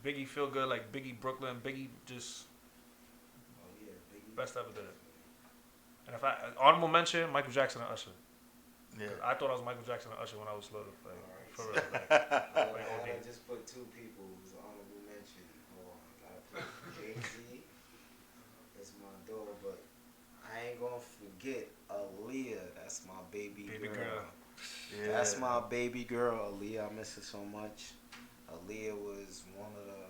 Biggie feel good, like Biggie Brooklyn. Biggie just best ever did it. And if honorable mention, Michael Jackson and Usher. Yeah. I thought I was Michael Jackson and Usher when I was little. Like, for real. I just put 2 people who's honorable mention. Hold on, gotta put Jay-Z. That's my daughter, but I ain't gonna forget Aaliyah. That's my baby girl. Yeah. That's my baby girl, Aaliyah. I miss her so much. Aaliyah was one of the,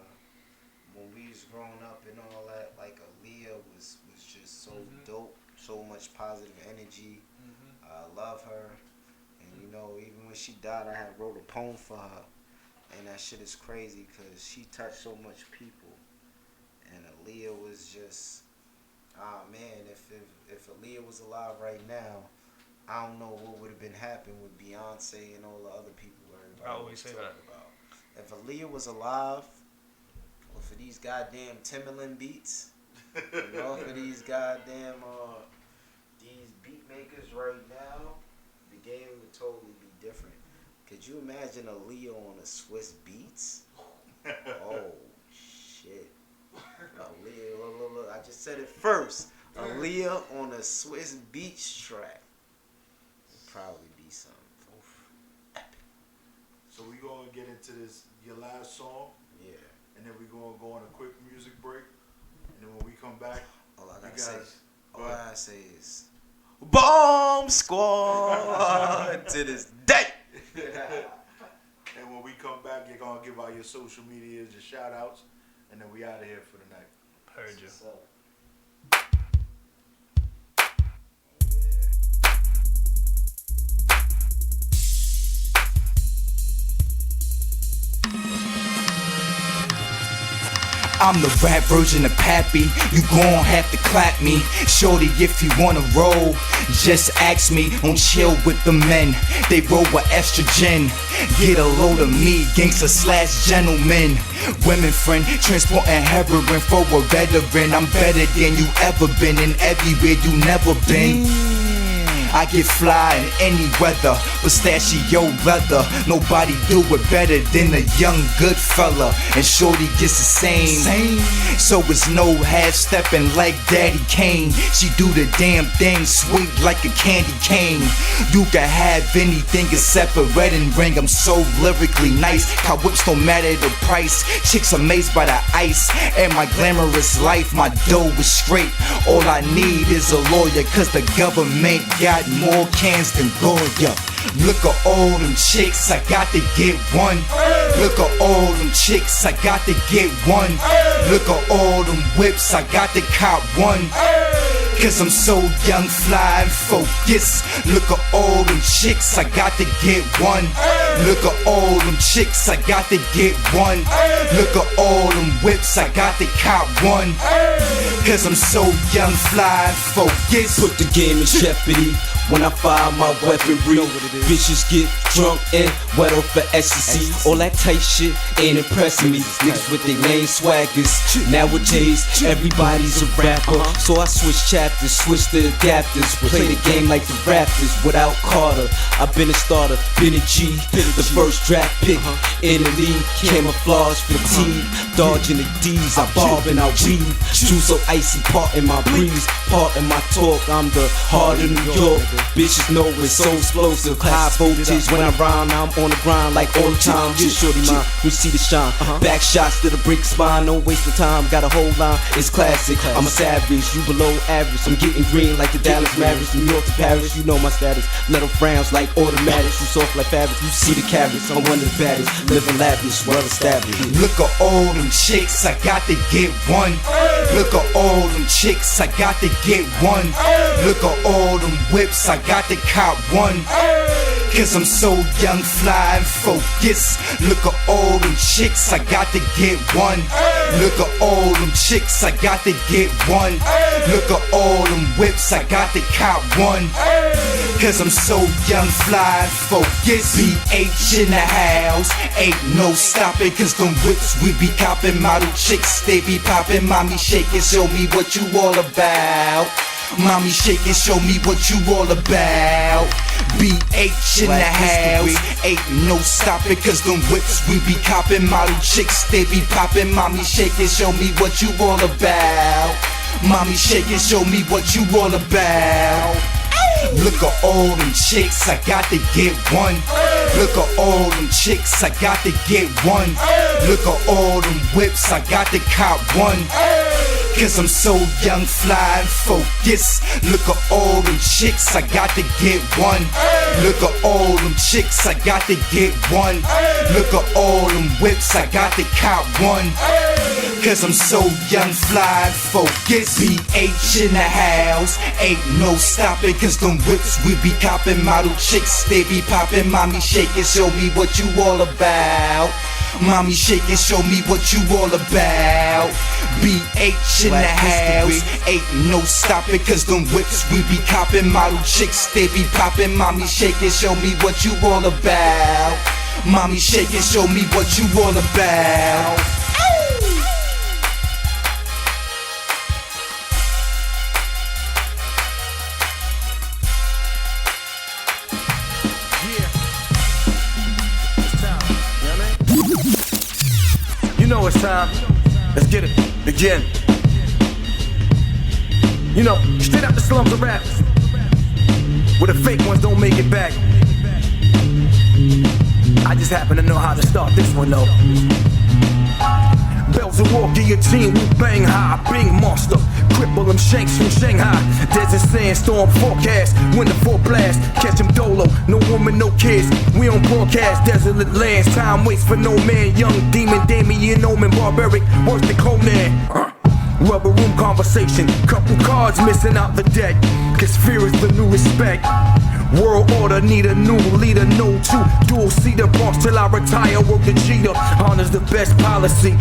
when we was growing up and all that, like Aaliyah was just so dope. So much positive energy. I love her. And you know, even when she died, I had wrote a poem for her. And that shit is crazy because she touched so much people. And Aaliyah was just, man, if Aaliyah was alive right now, I don't know what would have been happening with Beyonce and all the other people I always say that about. If Aaliyah was alive, or for these goddamn Timberland beats, you know, for these goddamn these beat makers right now, the game would totally be different. Could you imagine Aaliyah on a Swiss Beats? Oh shit! Aaliyah, look, I just said it first. Aaliyah on a Swiss Beats track would probably be something epic. So we gonna get into this your last song, yeah, and then we gonna go on a quick music break. And then when we come back, all I gotta say is Bomb Squad to this day. And when we come back, you're gonna give out your social medias, your shout outs, and then we out of here for the night. Heard you. I'm the rap version of Pappy, you gon' have to clap me. Shorty, if you wanna roll, just ask me. On chill with the men, they roll with estrogen. Get a load of me, gangster / gentleman. Women friend, transporting heroin for a veteran. I'm better than you ever been, and everywhere you never been. I get fly in any weather, pistachio leather. Nobody do it better than a young good fella. And shorty gets the same. So it's no half stepping like Daddy Kane. She do the damn thing sweet like a candy cane. You can have anything except a wedding ring. I'm so lyrically nice, car whips don't matter the price. Chicks amazed by the ice and my glamorous life. My dough is straight, all I need is a lawyer, cause the government got more cans than Goya. Look at all them chicks, I got to get one. Look at all them chicks, I got to get one. Look at all them whips, I got to cop one. Cause I'm so young, fly and focused. Look at all them chicks, I got to get one. Look at all them chicks, I got to get one. Look at all them whips, I got to cop one. Cause I'm so young, fly and focused. Put the game in jeopardy. when I fire my weaponry. Bitches get drunk and wet off for ecstasy. All that tight shit ain't impressing me. Niggas with their lame swaggers. Nowadays, everybody's a rapper. So I switch chapters, switch the adapters. Play the game like the Raptors without Carter. I've been a starter, been a G. The first draft pick in the league. Camouflage, fatigue, dodging the D's. I bob and I weave. Shoes so icy, part in my breeze, part in my talk. I'm the heart of New York. Bitches know it's so explosive. High voltage when I rhyme, I'm on the grind like all the time. Yeah, shorty mine, we see the shine. Back shots to the brick spine, no waste of time. Got a whole line, it's classic. I'm a savage, you below average. I'm getting green like the Dallas Mavericks. New York to Paris, you know my status. Let them frowns like automatics. You soft like fabric, you see the carrots. I'm one of the baddest, living lavish, well established. Look at all them chicks, I got to get one. Look at all them chicks, I got to get one. Look at all them whips, I got to cop one. Cause I'm so young, fly and focused. Look at all them chicks, I got to get one. Look at all them chicks, I got to get one. Look at all them whips, I got to cop one. Cause I'm so young, fly and focused. BH in the house, ain't no stopping. Cause them whips we be copping. Model chicks, they be popping. Mommy shake it, show me what you all about. Mommy shake it, show me what you all about. BH in the house, ain't no stopping. Cause them whips we be copping. Model chicks, they be popping. Mommy shake it, show me what you all about. Mommy shake it, show me what you all about. Look at all them chicks, I got to get one. Look at all them chicks, I got to get one. Look at all them whips, I got to cop one. Cause I'm so young, fly and focused. Look at all them chicks, I got to get one. Look at all them chicks, I got to get one. Look at all them whips, I got to cop one. Cause I'm so young, fly and focused. BH in the house, ain't no stopping. Cause them whips we be copping. Model chicks, they be popping. Mommy shake it, show me what you all about. Mommy shake it, show me what you all about. BH in the house, ain't no stopping. Cause them whips we be copping. Model chicks, they be popping. Mommy shake it, show me what you all about. Mommy shake it, show me what you all about. You know it's time. Let's get it. Begin. You know, straight out the slums of rap, where the fake ones don't make it back. I just happen to know how to start this one though. Bells of war, guillotine, we bang high, bing monster, cripple them shanks from Shanghai. Desert sandstorm forecast, winter full blast, catch them dolo, no woman, no kids. We on broadcast, desolate lands, time waits for no man. Young demon, Damien Omen, barbaric, worse than Conan. Rubber room conversation, couple cards missing out the deck. Cause fear is the new respect. World order, need a new leader, no two. Dual seater, boss till I retire, work the cheater. Honor's the best policy.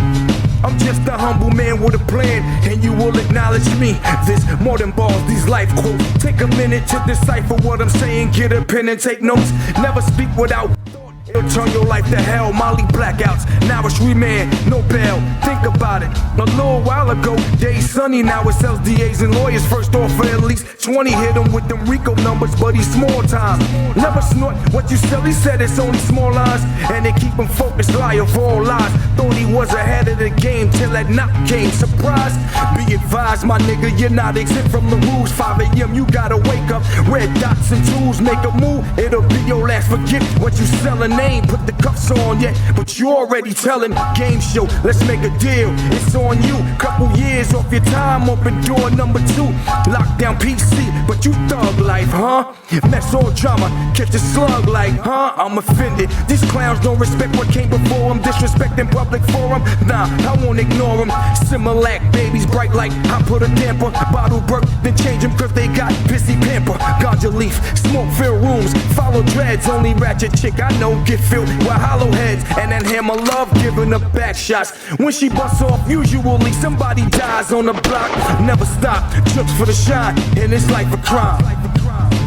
I'm just a humble man with a plan, and you will acknowledge me. This more than balls, these life quotes. Take a minute to decipher what I'm saying, get a pen and take notes. Never speak without thought, it'll turn your life to hell. Molly blackouts, now it's remand, no bail. Think about it, a little while ago, days sunny, now it sells DAs and lawyers. First offer at least 20, hit him with them Rico numbers, but he's small time. Never snort what you sell, he said it's only small lines, and they keep him focused, liar for all lies. Thought he was ahead of the game till that knock came. Surprise, be advised my nigga, you're not exempt from the rules. 5 a.m. you gotta wake up, red dots and tools, make a move, it'll be your last. Forget what you selling, ain't put the cuffs on yet, but you already telling. Game show, let's make a deal, it's on you. Couple years off your time, open door number 2. Lockdown PC, but you thug life, huh? Mess all drama, catch a slug like, huh? I'm offended, these clowns don't respect what came before them. Disrespecting public forum, nah, I won't ignore them. Similac babies, bright like I put a damper. Bottle burp, then change them cause they got pissy pamper. Ganja leaf, smoke filled rooms, follow dreads. Only ratchet chick I know get filled with hollow heads. And that hammer love giving up back shots. When she busts off, usually somebody dies on the block. Never stop, trips for the shine, and it's like a crime.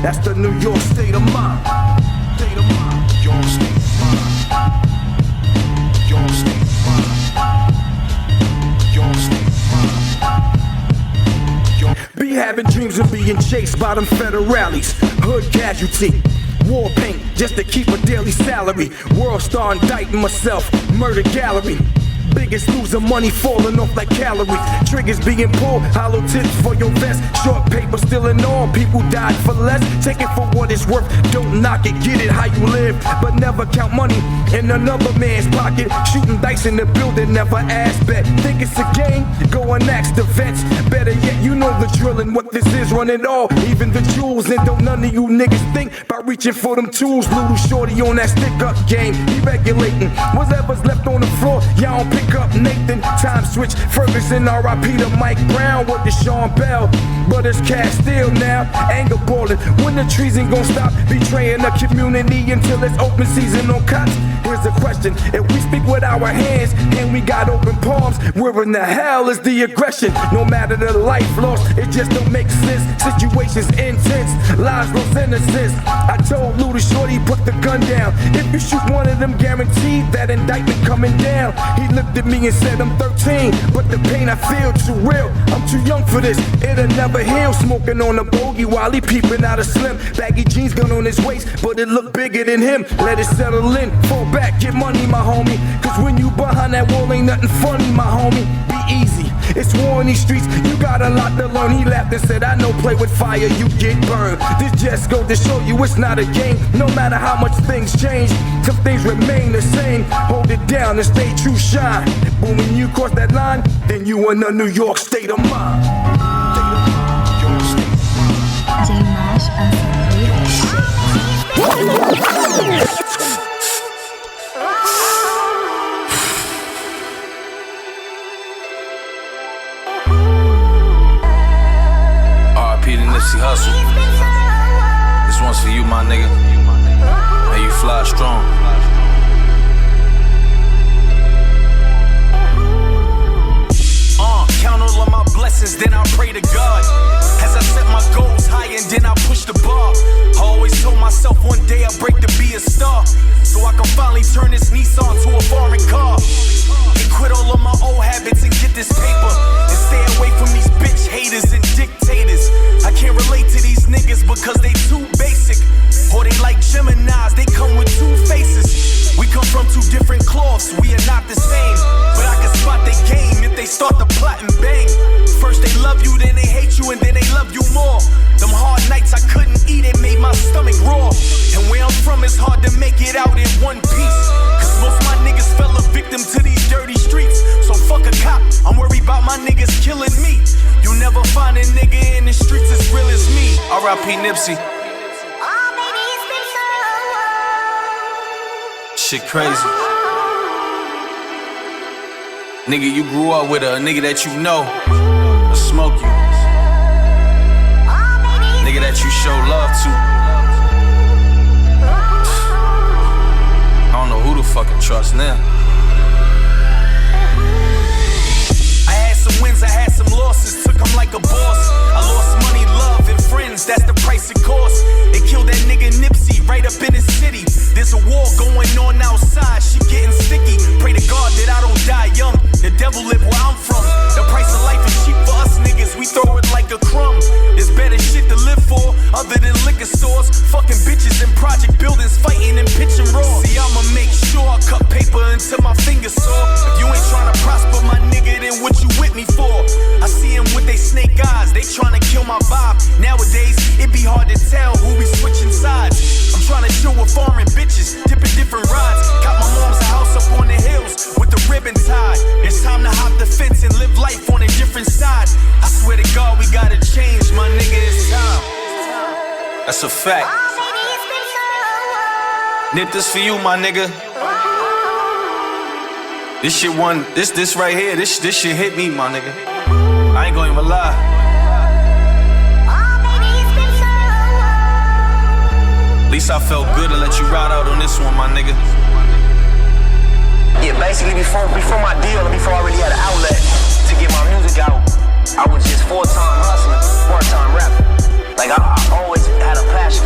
That's the New York state of mind. State of mind. York state of mind. York state of mind. York state of mind. Be having dreams of being chased by them federales. Hood casualty. War paint just to keep a daily salary. World star indicting myself. Murder gallery. Biggest loser, money falling off like calories. Triggers being pulled, hollow tips for your vest. Short paper still in all, people died for less. Take it for what it's worth, don't knock it. Get it how you live, but never count money in another man's pocket. Shooting dice in the building, never ask bet. Think it's a game? Go and ask the vets. Better yet, you know the drill and what this is. Run it all, even the jewels. And don't none of you niggas think about reaching for them tools. Little shorty on that stick-up game, he regulating whatever's left on the floor. Y'all don't pick up Nathan, time switch, Ferguson, R.I.P. to Mike Brown with the Sean Bell. But it's cash still now, anger balling. When the treason gon' stop betraying the community until it's open season on cops? Here's the question, if we speak with our hands and we got open palms, where in the hell is the aggression? No matter the life lost, it just don't make sense. Situations intense, lives lost innocence. I told Lou the shorty put the gun down. If you shoot one of them, guaranteed that indictment coming down. He looked at me and said I'm 13, but the pain I feel too real. I'm too young for this, it'll never heal. Smoking on a bogey while he peeping out of slim. Baggy jeans gun on his waist, but it look bigger than him. Let it settle in, fall back, get money, my homie. Cause when you behind that wall ain't nothing funny, my homie. Be easy, it's war in these streets, you got a lot to learn. He laughed and said, I know play with fire, you get burned. This just go to show you it's not a game. No matter how much things change, some things remain the same. Hold it down and stay true, shine. But when you cross that line, then you in the New York state of mind. R.I.P. to Nipsey Hussle. This one's for you, my nigga. May you fly strong. Count all of my blessings, then I pray to God. As I set my goals high and then I push the bar. I always told myself one day I'll break to be a star, so I can finally turn this Nissan to a foreign car. And quit all of my old habits and get this paper. And stay away from these bitch haters and dictators. I can't relate to these niggas because they too basic. Or they like Geminis, they come with two faces. We come from two different cloths, we are not the same. But I can spot they game if they start to plot and bang. First they love you, then they hate you, and then they love you more. Them hard nights I couldn't eat, it made my stomach raw. And where I'm from, it's hard to make it out in one piece. Cause most of my niggas fell a victim to these dirty streets. So fuck a cop, I'm worried about my niggas killing me. You never find a nigga in the streets as real as me. R.I.P. Nipsey. Shit crazy. Nigga, you grew up with a nigga that you know will smoke you. Nigga that you show love to. I don't know who to fucking trust now. I had some wins, I had some losses, took them like a boss. I lost money, love, and friends, that's the price it costs. They killed that nigga Nipsey right up in the city. There's a war going on outside, shit getting sticky. Pray to God that I don't die young, the devil live where I'm from. The price of life is cheap for us niggas, we throw it like a crumb. There's better shit to live for, other than liquor stores. Fucking bitches in project buildings, fighting and pitching raw. See, I'ma make sure I cut paper until my fingers sore. If you ain't tryna prosper, my nigga, then what you with me for? I see them with they snake eyes, they tryna kill my vibe. Nowadays, it be hard to tell who be switching sides. I'm tryna chill with foreign bitches, dipping different rides. Got my mom's house up on the hills with the ribbon tied. It's time to hop the fence and live life on a different side. I swear to God, we gotta change, my nigga, it's time. That's a fact. Nip, this for you, my nigga. This shit this right here, this shit hit me, my nigga. I ain't gonna even lie. At least I felt good to let you ride out on this one, my nigga. Yeah, basically before my deal, before I really had an outlet to get my music out, I was just full-time hustling, part-time rapping. Like I always had a passion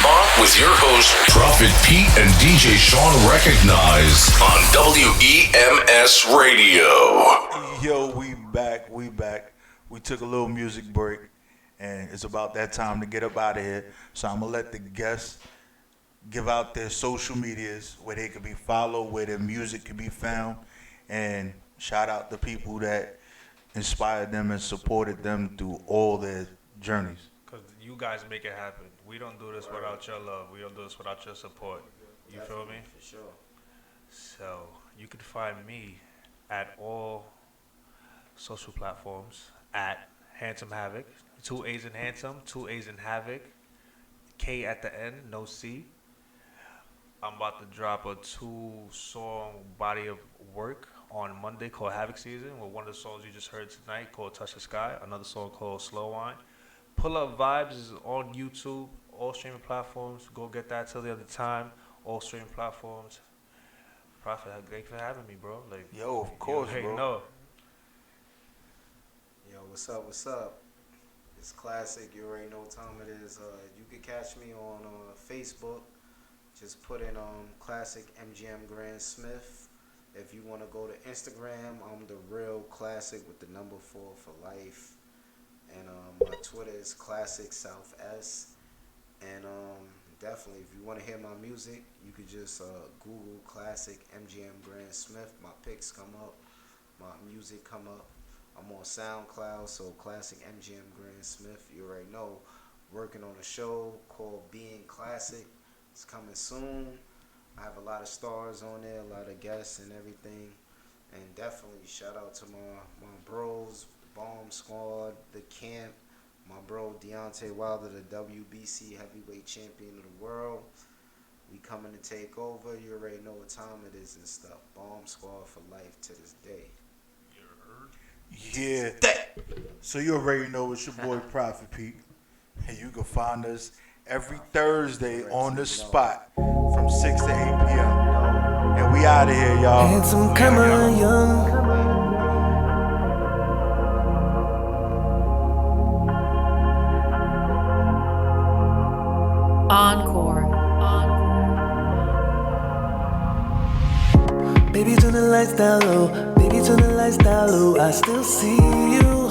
Spot with your host, Prophet Pete and DJ Sean Recognize on WEMS Radio. Yo, we back. We took a little music break, and it's about that time to get up out of here. So I'm going to let the guests give out their social medias where they can be followed, where their music can be found, and shout out the people that inspired them and supported them through all their journeys. Because you guys make it happen. We don't do this without your love. We don't do this without your support. You feel me? For sure. So you can find me at all social platforms at HaandsomeHaavik. 2 A's in handsome, 2 A's in havoc, K at the end, no C. I'm about to drop a 2-song body of work on Monday called Havoc Season, with one of the songs you just heard tonight called Touch the Sky, another song called Slow Wine. Pull Up Vibes is on YouTube, all streaming platforms. Go get that till the other time, all streaming platforms. Prophet, thanks for having me, bro. Like, yo, of course, bro. No. Yo, what's up? It's Clasic. You already know what time it is. You can catch me on Facebook. Just put in Clasic MGM Grand Smith. If you want to go to Instagram, I'm the real Clasic with the number 4 for life. And my Twitter is Clasic South S. And definitely, if you want to hear my music, you could just Google Clasic MGM Grand Smith. My pics come up, my music come up. I'm on SoundCloud, so Clasic MGM Grand Smith. You already know. Working on a show called Being Classic. It's coming soon. I have a lot of stars on there, a lot of guests and everything. And definitely shout out to my bros, Bomb Squad, the camp, my bro Deontay Wilder, the WBC heavyweight champion of the world. We coming to take over. You already know what time it is and stuff. Bomb Squad for life to this day. Yeah. So you already know it's your boy Prophet Pete. And you can find us every Thursday on the spot from 6 to 8 p.m. And we out of here, y'all. Handsome, come on, young. Encore. Baby, turn the lights down low. Baby, turn the lights down low. I still see you.